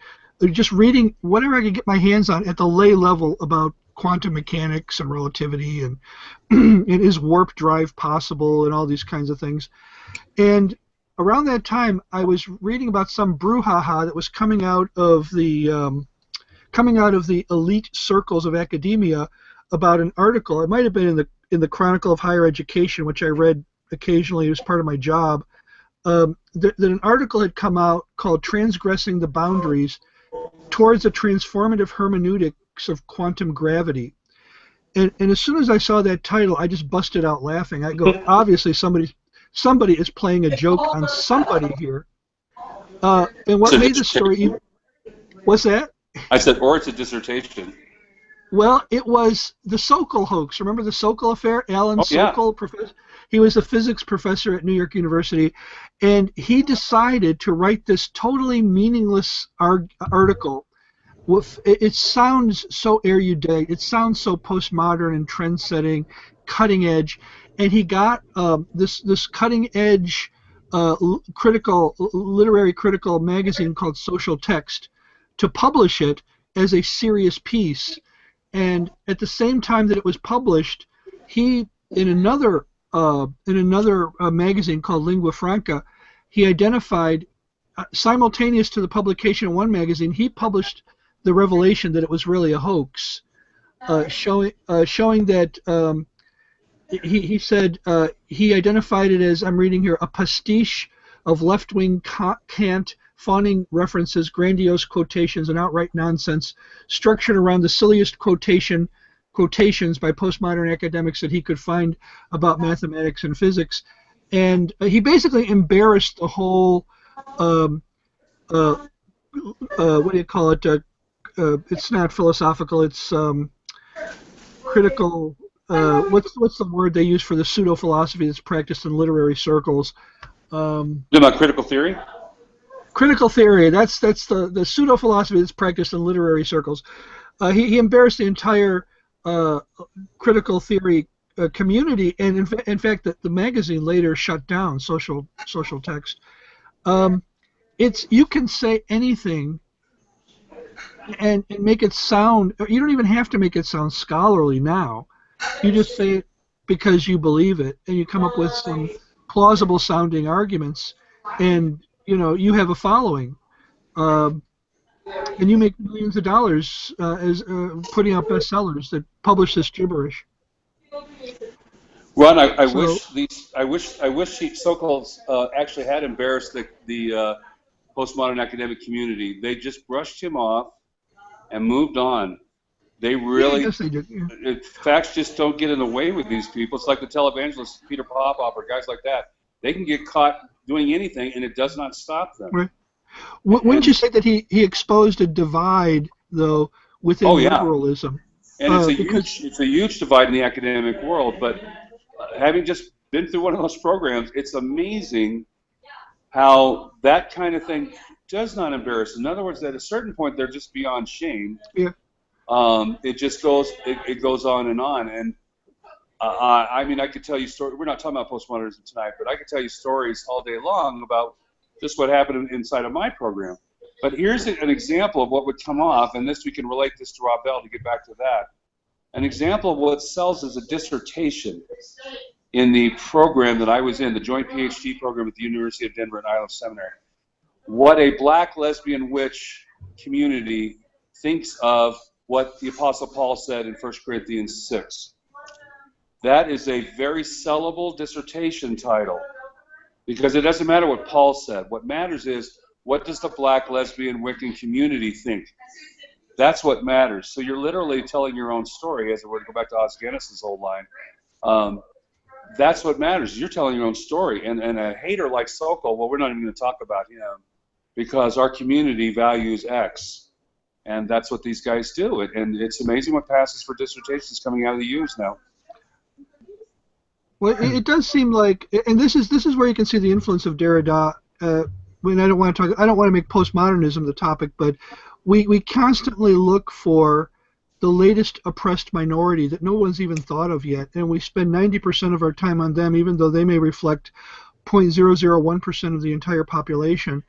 just reading whatever I could get my hands on at the lay level about quantum mechanics and relativity and is warp drive possible and all these kinds of things. And around that time, I was reading about some brouhaha that was coming out of the elite circles of academia about an article. It might have been in the Chronicle of Higher Education, which I read occasionally as part of my job. That an article had come out called "Transgressing the Boundaries Towards a Transformative Hermeneutics of Quantum Gravity." And as soon as I saw that title, I just busted out laughing. I go, obviously somebody is playing a joke on somebody here. And what made the story? What's that? I said, or it's a dissertation. Well, it was the Sokol hoax. Remember the Sokol affair? Alan Sokol, professor. He was a physics professor at New York University, and he decided to write this totally meaningless article. It sounds so erudite. It sounds so postmodern and trend-setting, cutting edge, and he got this cutting edge literary critical magazine called Social Text to publish it as a serious piece. And at the same time that it was published, he in another magazine called Lingua Franca, he identified simultaneous to the publication in one magazine, he published the revelation that it was really a hoax, showing that he said he identified it as, I'm reading here, a pastiche of left-wing cant, fawning references, grandiose quotations, and outright nonsense, structured around the silliest quotations by postmodern academics that he could find about mathematics and physics. And he basically embarrassed the whole, what do you call it? It's not philosophical, it's critical. What's the word they use for the pseudo-philosophy that's practiced in literary circles? About critical theory? Critical theory. That's the pseudo-philosophy that's practiced in literary circles. He embarrassed the entire critical theory community, and in fact, the magazine later shut down Social Text. It's, you can say anything and make it sound. You don't even have to make it sound scholarly now. You just say it because you believe it, and you come up with some plausible sounding arguments, and you have a following, and you make millions of dollars as putting out bestsellers that publish this gibberish. Ron, I wish so-called actually had embarrassed the postmodern academic community. They just brushed him off and moved on. They really, yes, they do. Yeah. Facts just don't get in the way with these people. It's like the televangelists, Peter Popoff or guys like that. They can get caught doing anything, and it does not stop them. Right. Wouldn't you say that he exposed a divide, though, within liberalism? And it's a huge divide in the academic world. But having just been through one of those programs, it's amazing how that kind of thing does not embarrass. In other words, at a certain point, they're just beyond shame. Yeah. It just goes. It goes on. And I mean, I could tell you stories. We're not talking about postmodernism tonight, but I could tell you stories all day long about just what happened inside of my program. But here's an example of what would come off, and we can relate this to Rob Bell to get back to that. An example of what sells as a dissertation in the program that I was in, the joint PhD program at the University of Denver and Island Seminary. What a black lesbian witch community thinks of what the Apostle Paul said in 1 Corinthians 6. That is a very sellable dissertation title, because it doesn't matter what Paul said. What matters is, what does the black lesbian Wiccan community think? That's what matters. So you're literally telling your own story, as it were to go back to Osgenis's old line. That's what matters. You're telling your own story. And a hater like Sokol, well, we're not even going to talk about him, because our community values X. And that's what these guys do. And it's amazing what passes for dissertations coming out of the U's now. Well, it does seem like, and this is where you can see the influence of Derrida. I don't want to make postmodernism the topic, but we constantly look for the latest oppressed minority that no one's even thought of yet, and we spend 90% of our time on them, even though they may reflect 0.001% of the entire population.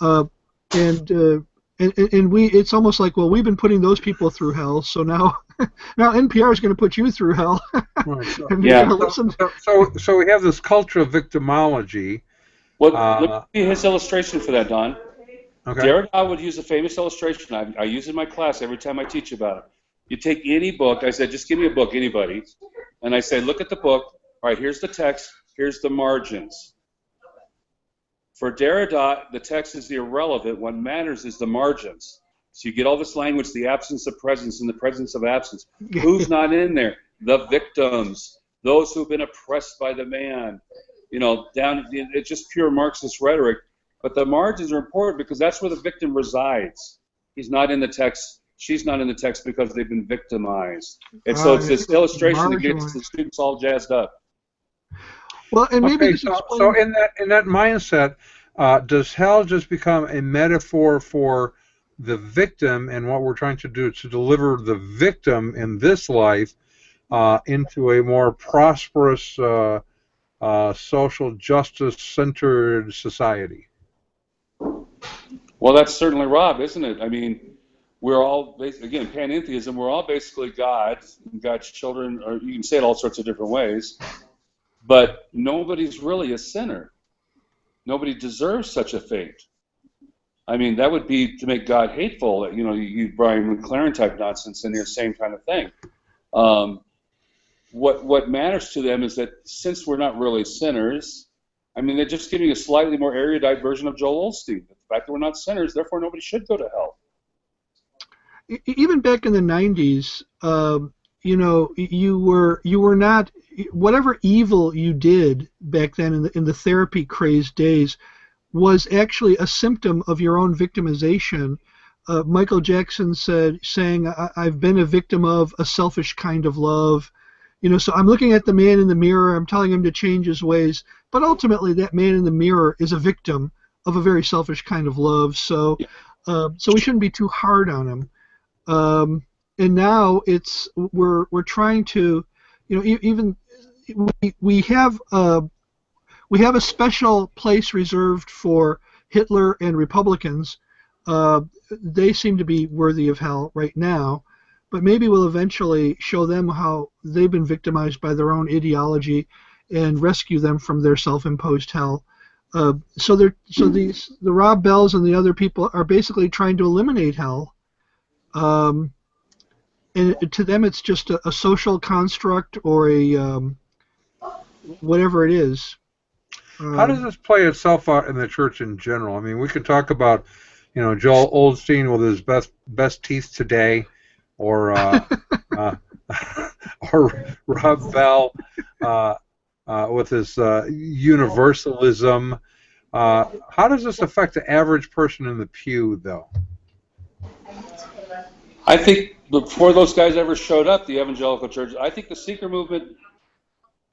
And it's almost like, well, we've been putting those people through hell, so now NPR is going to put you through hell. Right, so, yeah. So we have this culture of victimology. Well, look at his illustration for that, Don. Okay. Derrida would use a famous illustration. I use it in my class every time I teach about it. You take any book. I said, just give me a book, anybody. And I say, look at the book. All right, here's the text. Here's the margins. For Derrida, the text is irrelevant. What matters is the margins. So you get all this language, the absence of presence and the presence of absence. Who's not in there? The victims, those who've been oppressed by the man. It's just pure Marxist rhetoric. But the margins are important because that's where the victim resides. He's not in the text. She's not in the text because they've been victimized. And so it's this illustration that gets the students all jazzed up. Well, and maybe so in that mindset, does hell just become a metaphor for the victim, and what we're trying to do is to deliver the victim in this life into a more prosperous, social justice-centered society? Well, that's certainly Rob, isn't it? I mean, we're all, again, panentheism, we're all basically God's children, or you can say it all sorts of different ways, but nobody's really a sinner. Nobody deserves such a fate. I mean, that would be to make God hateful, you know, you Brian McLaren type nonsense in here, same kind of thing. What matters to them is that since we're not really sinners, I mean, they're just giving a slightly more erudite version of Joel Osteen. The fact that we're not sinners, therefore nobody should go to hell. Even back in the 90s, you know, you were not, whatever evil you did back then in the therapy crazed days was actually a symptom of your own victimization. Michael Jackson saying, I've been a victim of a selfish kind of love. You know, so I'm looking at the man in the mirror, I'm telling him to change his ways, but ultimately that man in the mirror is a victim of a very selfish kind of love. So we shouldn't be too hard on him. And now we're trying to, you know, even we have a special place reserved for Hitler and Republicans. They seem to be worthy of hell right now, but maybe we'll eventually show them how they've been victimized by their own ideology and rescue them from their self-imposed hell. So the Rob Bells and the other people are basically trying to eliminate hell. And to them, it's just a social construct or a whatever it is. How does this play itself out in the church in general? I mean, we could talk about, you know, Joel Osteen with his best teeth today, or or Rob Bell with his universalism. How does this affect the average person in the pew, though? I think before those guys ever showed up, the evangelical church, I think the seeker movement,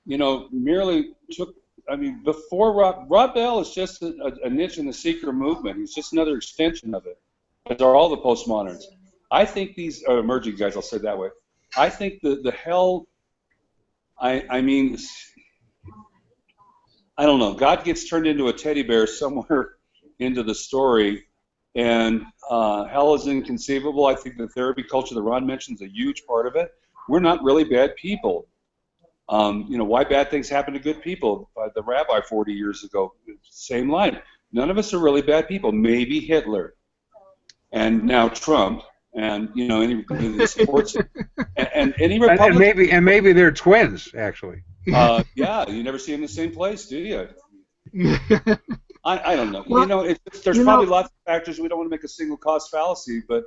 you know, merely took, I mean, before Rob Bell is just a niche in the seeker movement. He's just another extension of it, as are all the postmoderns. I think these emerging guys, I'll say it that way. I think the hell, I mean, I don't know. God gets turned into a teddy bear somewhere into the story, and hell is inconceivable. I think the therapy culture that Ron mentioned is a huge part of it. We're not really bad people. You know, why bad things happen to good people? The rabbi 40 years ago, same line. None of us are really bad people. Maybe Hitler, and now Trump, and you know, any sports, and any Republican. And maybe they're twins, actually. Yeah, you never see them in the same place, do you? I don't know. Well, you know, there's probably lots of factors. We don't want to make a single cause fallacy, but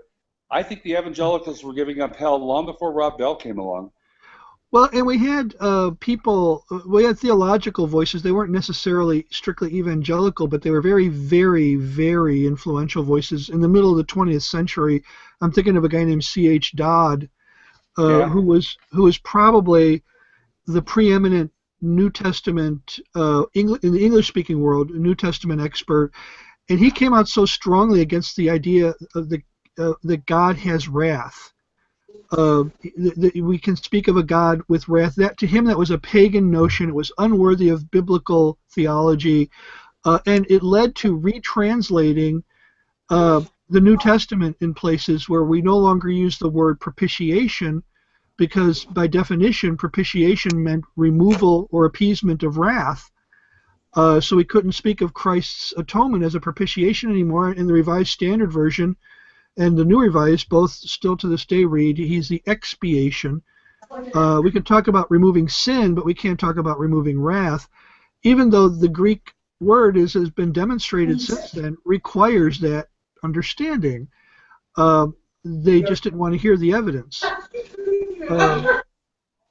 I think the evangelicals were giving up hell long before Rob Bell came along. Well, and we had we had theological voices. They weren't necessarily strictly evangelical, but they were very, very, very influential voices in the middle of the 20th century. I'm thinking of a guy named C.H. Dodd, who was probably the preeminent New Testament, in the English-speaking world, New Testament expert, and he came out so strongly against the idea of that God has wrath. We can speak of a God with wrath. That to him, that was a pagan notion. It was unworthy of biblical theology, and it led to retranslating the New Testament in places where we no longer use the word propitiation, because by definition, propitiation meant removal or appeasement of wrath. So we couldn't speak of Christ's atonement as a propitiation anymore. In the Revised Standard Version and the New Revised, both still to this day read, he's the expiation. We can talk about removing sin, but we can't talk about removing wrath, even though the Greek word has been demonstrated since then, requires that understanding. They just didn't want to hear the evidence.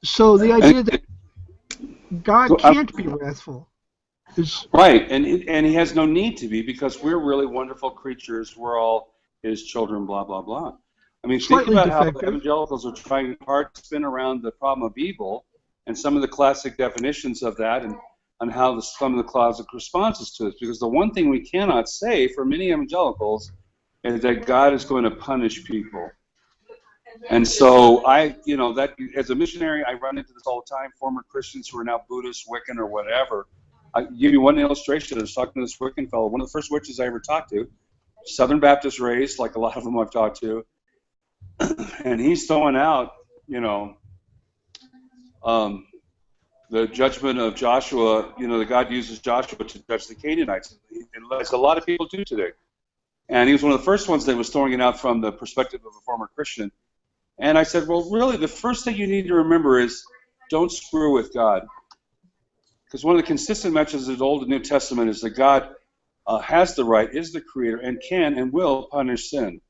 So the idea that God can't be wrathful is right, and he has no need to be, because we're really wonderful creatures. We're all His children. Blah blah blah. I mean, think about how the evangelicals are trying hard to spin around the problem of evil and some of the classic definitions of that, and on how some of the classic responses to it. Because the one thing we cannot say for many evangelicals is that God is going to punish people. And so you know, that as a missionary, I run into this all the time. Former Christians who are now Buddhist, Wiccan, or whatever. I give you one illustration. I was talking to this Wiccan fellow, one of the first witches I ever talked to, Southern Baptist raised, like a lot of them I've talked to, and he's throwing out, you know, the judgment of Joshua, you know, that God uses Joshua to judge the Canaanites, as a lot of people do today. And he was one of the first ones that was throwing it out from the perspective of a former Christian. And I said, well, really, the first thing you need to remember is don't screw with God. Because one of the consistent messages of the Old and New Testament is that God has the right, is the creator, and can and will punish sin.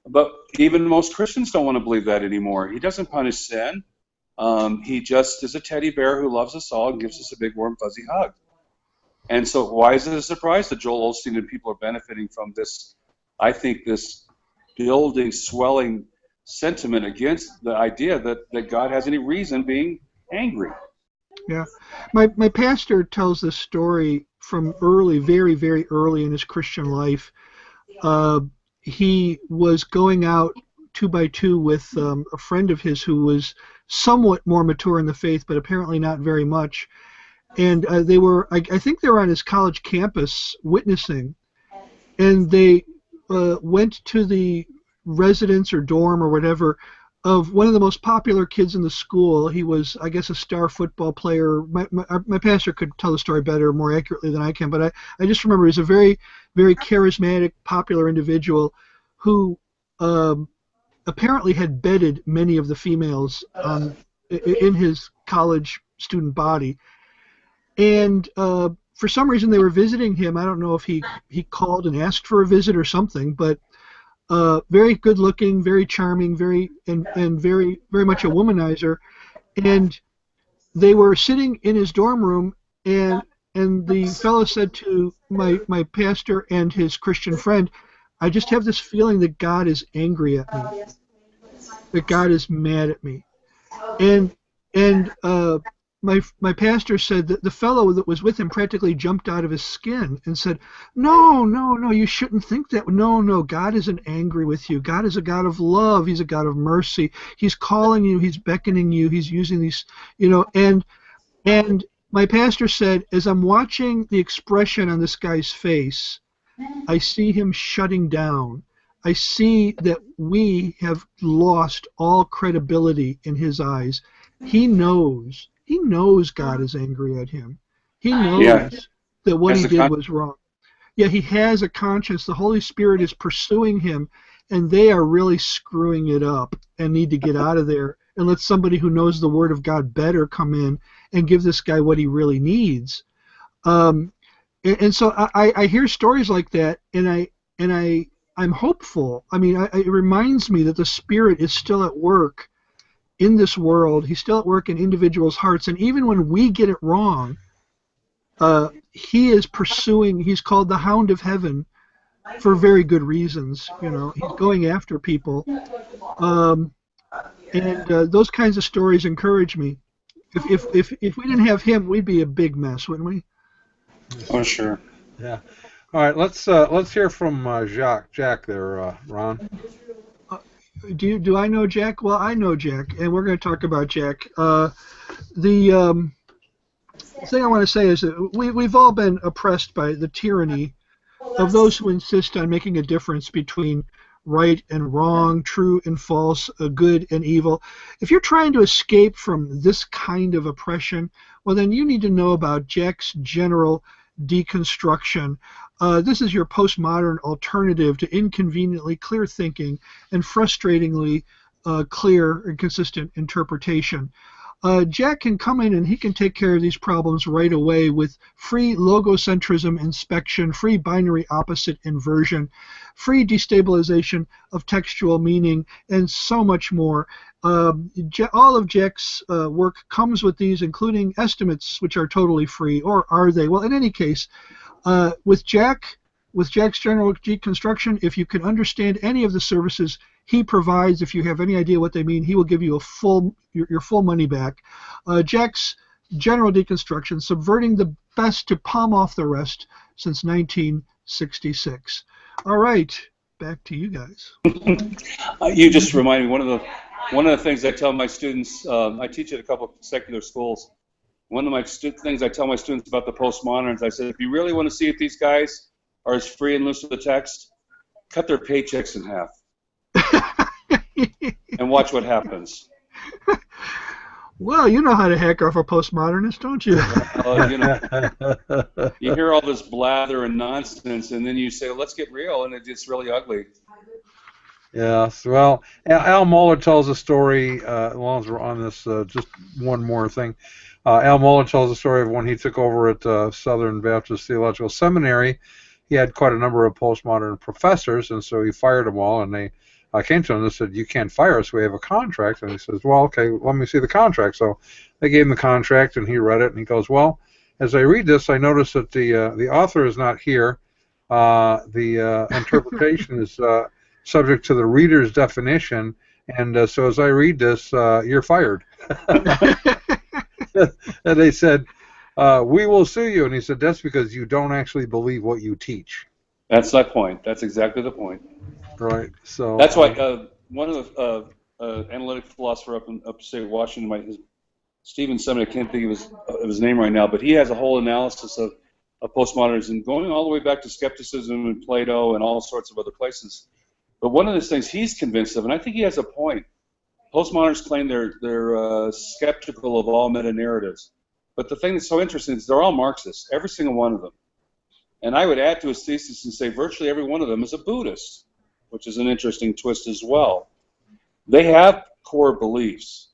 But even most Christians don't want to believe that anymore. He doesn't punish sin. He just is a teddy bear who loves us all and gives us a big, warm, fuzzy hug. And so why is it a surprise that Joel Osteen and people are benefiting from this, I think, this building, swelling sentiment against the idea that God has any reason being angry? Yeah. My pastor tells this story from early, very, very early in his Christian life. He was going out 2 by 2 with a friend of his who was somewhat more mature in the faith, but apparently not very much. And they were, I think they were on his college campus witnessing, and they went to the residence or dorm or whatever of one of the most popular kids in the school. He was, I guess, a star football player. My pastor could tell the story better, more accurately than I can, but I just remember he's a very, very charismatic, popular individual who apparently had bedded many of the females in his college student body. And for some reason they were visiting him. I don't know if he called and asked for a visit or something, but very good looking, very charming, and very, very much a womanizer. And they were sitting in his dorm room, and the fellow said to my pastor and his Christian friend, I just have this feeling that God is angry at me, that God is mad at me. And my pastor said that the fellow that was with him practically jumped out of his skin and said, no, you shouldn't think that. No, God isn't angry with you. God is a God of love. He's a God of mercy. He's calling you. He's beckoning you. He's using these, you know, and my pastor said, as I'm watching the expression on this guy's face, I see him shutting down. I see that we have lost all credibility in his eyes. He knows God is angry at him. He knows that what he did was wrong. Yeah, he has a conscience. The Holy Spirit is pursuing him, and they are really screwing it up and need to get out of there and let somebody who knows the Word of God better come in and give this guy what he really needs. And so I hear stories like that, and I'm hopeful. I mean, it reminds me that the Spirit is still at work in this world. He's still at work in individuals' hearts, and even when we get it wrong, he is pursuing. He's called the Hound of Heaven for very good reasons. You know, he's going after people, and those kinds of stories encourage me. If we didn't have him, we'd be a big mess, wouldn't we? Oh, sure. Yeah. All right. Let's hear from Jack there, Ron. Do I know Jack? Well, I know Jack, and we're going to talk about Jack. The thing I want to say is that we've all been oppressed by the tyranny of those who insist on making a difference between right and wrong, true and false, good and evil. If you're trying to escape from this kind of oppression, well, then you need to know about Jack's general deconstruction. This is your postmodern alternative to inconveniently clear thinking and frustratingly clear and consistent interpretation. Jack can come in and he can take care of these problems right away with free logocentrism inspection, free binary opposite inversion, free destabilization of textual meaning, and so much more. All of Jack's work comes with these, including estimates, which are totally free, or are they? Well, in any case, with Jack's general deconstruction, if you can understand any of the services he provides, if you have any idea what they mean, he will give you your full money back. Jack's general deconstruction, subverting the best to palm off the rest since 1966. All right, back to you guys. You just reminded me one of the things I tell my students. I teach at a couple of secular schools. One of my things I tell my students about the postmoderns, I said, if you really want to see if these guys are as free and loose with the text, cut their paychecks in half. and watch what happens. Well, you know how to hack off a postmodernist, don't you? You hear all this blather and nonsense, and then you say, let's get real, and it gets really ugly. Yes. Well, Al Mohler tells a story, as long as we're on this, just one more thing. Al Mohler tells a story of when he took over at Southern Baptist Theological Seminary. He had quite a number of postmodern professors, and so he fired them all, and they came to him and said, you can't fire us, we have a contract. And he says, well, okay, let me see the contract. So they gave him the contract, and he read it, and he goes, well, as I read this, I notice that the author is not here. The interpretation is subject to the reader's definition, and so as I read this, you're fired. And they said, we will sue you. And he said, that's because you don't actually believe what you teach. That's my point. That's exactly the point. Right. So that's why one of the analytic philosopher up in upstate Washington, Stephen Summit, I can't think of his name right now, but he has a whole analysis of postmodernism going all the way back to skepticism and Plato and all sorts of other places. But one of the things he's convinced of, and I think he has a point, postmodernists claim they're skeptical of all meta-narratives. But the thing that's so interesting is they're all Marxists, every single one of them. And I would add to his thesis and say virtually every one of them is a Buddhist, which is an interesting twist as well. They have core beliefs,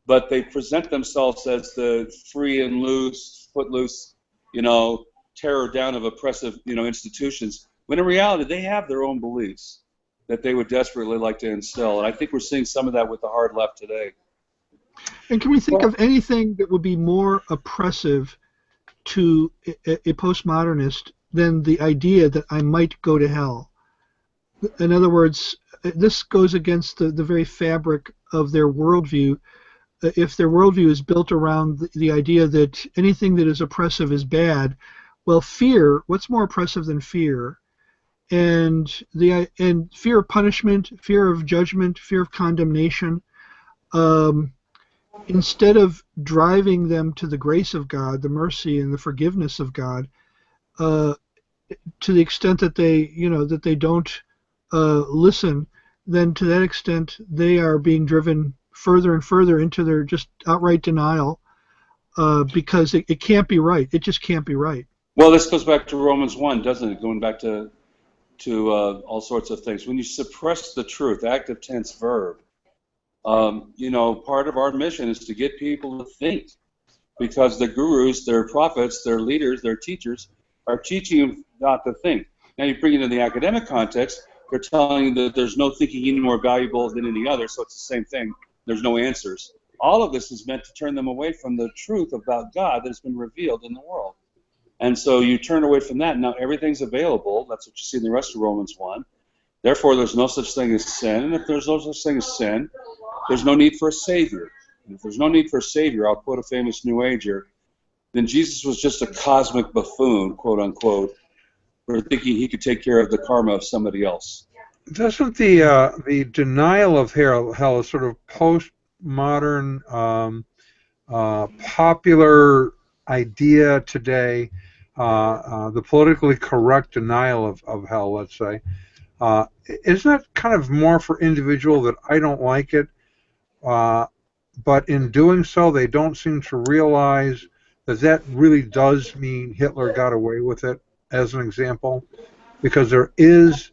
but they present themselves as the free and loose, footloose, terror down of oppressive, institutions, when in reality they have their own beliefs that they would desperately like to instill. And I think we're seeing some of that with the hard left today. And can we think of anything that would be more oppressive to a postmodernist than the idea that I might go to hell? In other words, this goes against the very fabric of their worldview. If their worldview is built around the idea that anything that is oppressive is bad, well, fear, what's more oppressive than fear? And fear of punishment, fear of judgment, fear of condemnation, instead of driving them to the grace of God, the mercy and the forgiveness of God, to the extent that they don't listen, then to that extent they are being driven further and further into their just outright denial, because it can't be right. It just can't be right. Well, this goes back to Romans 1, doesn't it? Going back to all sorts of things. When you suppress the truth, active tense verb, part of our mission is to get people to think, because the gurus, their prophets, their leaders, their teachers are teaching them not to think. Now you bring it in the academic context, they're telling you that there's no thinking any more valuable than any other, so it's the same thing. There's no answers. All of this is meant to turn them away from the truth about God that has been revealed in the world. And so you turn away from that. Now everything's available. That's what you see in the rest of Romans 1. Therefore, there's no such thing as sin. And if there's no such thing as sin, there's no need for a Savior. And if there's no need for a Savior, I'll quote a famous New Ager, then Jesus was just a cosmic buffoon, quote unquote, for thinking he could take care of the karma of somebody else. Doesn't the denial of hell is sort of postmodern, popular idea today, the politically correct denial of hell, let's say, isn't that kind of more for individual that I don't like it, but in doing so they don't seem to realize that really does mean Hitler got away with it, as an example, because there is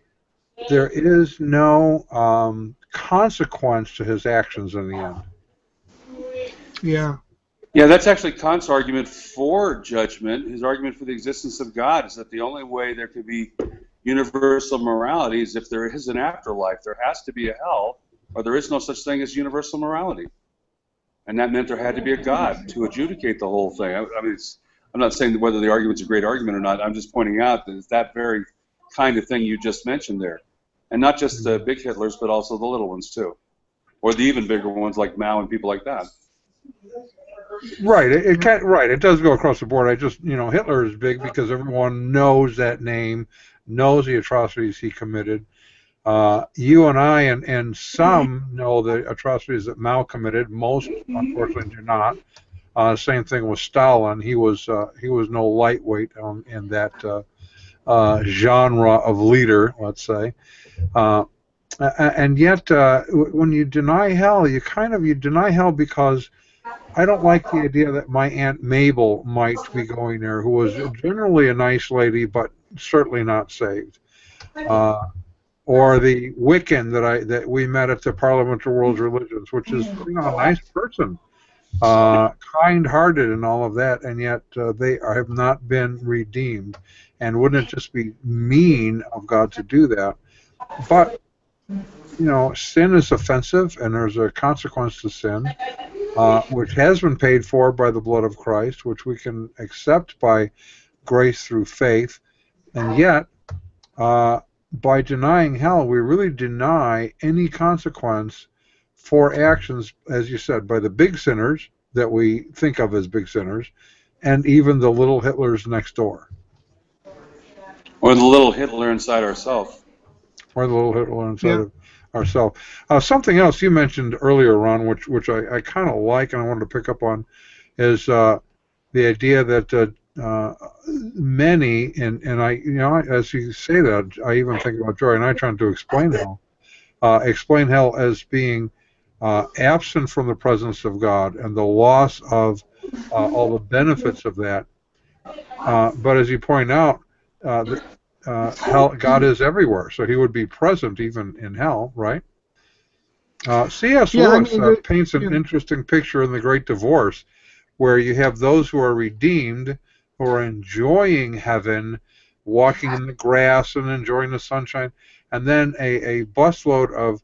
no consequence to his actions in the end. Yeah. Yeah, that's actually Kant's argument for judgment. His argument for the existence of God is that the only way there could be universal morality is if there is an afterlife. There has to be a hell, or there is no such thing as universal morality. And that meant there had to be a God to adjudicate the whole thing. I mean, I'm not saying whether the argument's a great argument or not. I'm just pointing out that it's that very kind of thing you just mentioned there. And not just the big Hitlers, but also the little ones, too. Or the even bigger ones like Mao and people like that. Right. It does go across the board. Hitler is big because everyone knows that name, knows the atrocities he committed. You and I and some know the atrocities that Mao committed. Most, unfortunately, do not. Same thing with Stalin. He was no lightweight in that genre of leader, let's say. And yet, when you deny hell, you deny hell because I don't like the idea that my Aunt Mabel might be going there, who was generally a nice lady, but certainly not saved. Or the Wiccan that we met at the Parliament of World Religions, which is a nice person, kind-hearted and all of that, and yet they have not been redeemed. And wouldn't it just be mean of God to do that? But sin is offensive, and there's a consequence to sin, which has been paid for by the blood of Christ, which we can accept by grace through faith. And yet, by denying hell, we really deny any consequence for actions, as you said, by the big sinners that we think of as big sinners, and even the little Hitlers next door. Or the little Hitler inside ourselves. Or the little Hitler inside of ourselves. Something else you mentioned earlier, Ron, which I kind of like and I wanted to pick up on, is the idea that many, and I, as you say that, I even think about Joy and I trying to explain hell as being absent from the presence of God and the loss of all the benefits of that. But as you point out, hell, God is everywhere, so He would be present even in hell, right? C.S. Lewis paints an interesting picture in The Great Divorce, where you have those who are redeemed, who are enjoying heaven, walking in the grass and enjoying the sunshine, and then a busload of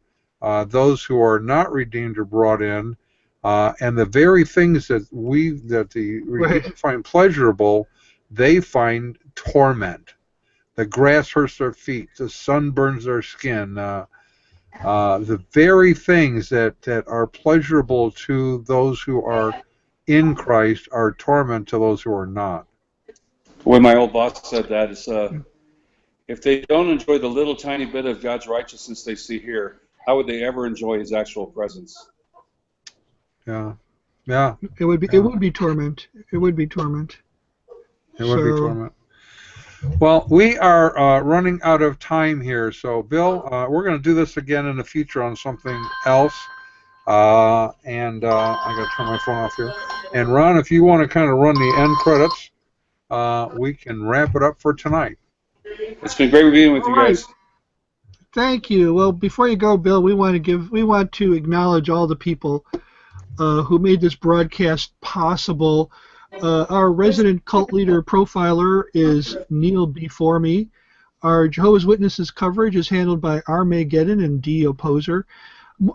those who are not redeemed are brought in, and the very things that the redeemed find pleasurable, they find torment. The grass hurts their feet, the sun burns their skin. The very things that are pleasurable to those who are in Christ are torment to those who are not. The way my old boss said that is, if they don't enjoy the little tiny bit of God's righteousness they see here, how would they ever enjoy His actual presence? Yeah. It would be torment. It would be torment. It would be torment. Well, we are running out of time here, so Bill, we're going to do this again in the future on something else. And I got to turn my phone off here. And Ron, if you want to kind of run the end credits, we can wrap it up for tonight. It's been great being with you guys. Thank you. Well, before you go, Bill, we want to acknowledge all the people who made this broadcast possible. Our resident cult leader profiler is Neil Before Me. Our Jehovah's Witnesses coverage is handled by Armageddon and D. Opposer.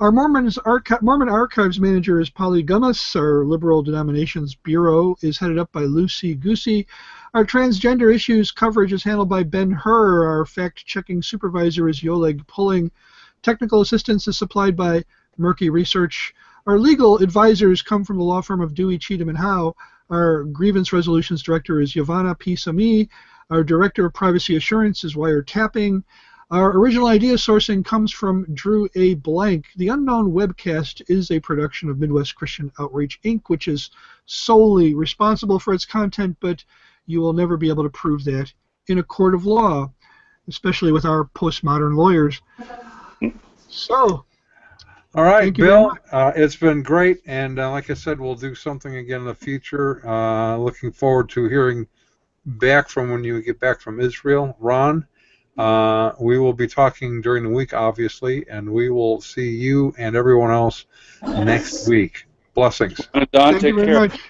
Our Mormon Archives manager is Polly Gummas. Our Liberal Denominations Bureau is headed up by Lucy Goosey. Our transgender issues coverage is handled by Ben Hur. Our fact-checking supervisor is Yoleg Pulling. Technical assistance is supplied by Murky Research. Our legal advisors come from the law firm of Dewey, Cheatham & Howe. Our grievance resolutions director is Yvonne P. Sami. Our director of privacy assurance is Wiretapping. Our original idea sourcing comes from Drew A. Blank. The Unknown Webcast is a production of Midwest Christian Outreach, Inc., which is solely responsible for its content, but you will never be able to prove that in a court of law, especially with our postmodern lawyers. So, all right, Bill, it's been great, and like I said, we'll do something again in the future. Looking forward to hearing back from when you get back from Israel. Ron, we will be talking during the week, obviously, and we will see you and everyone else next week. Blessings. Don, take care. Thank you very much.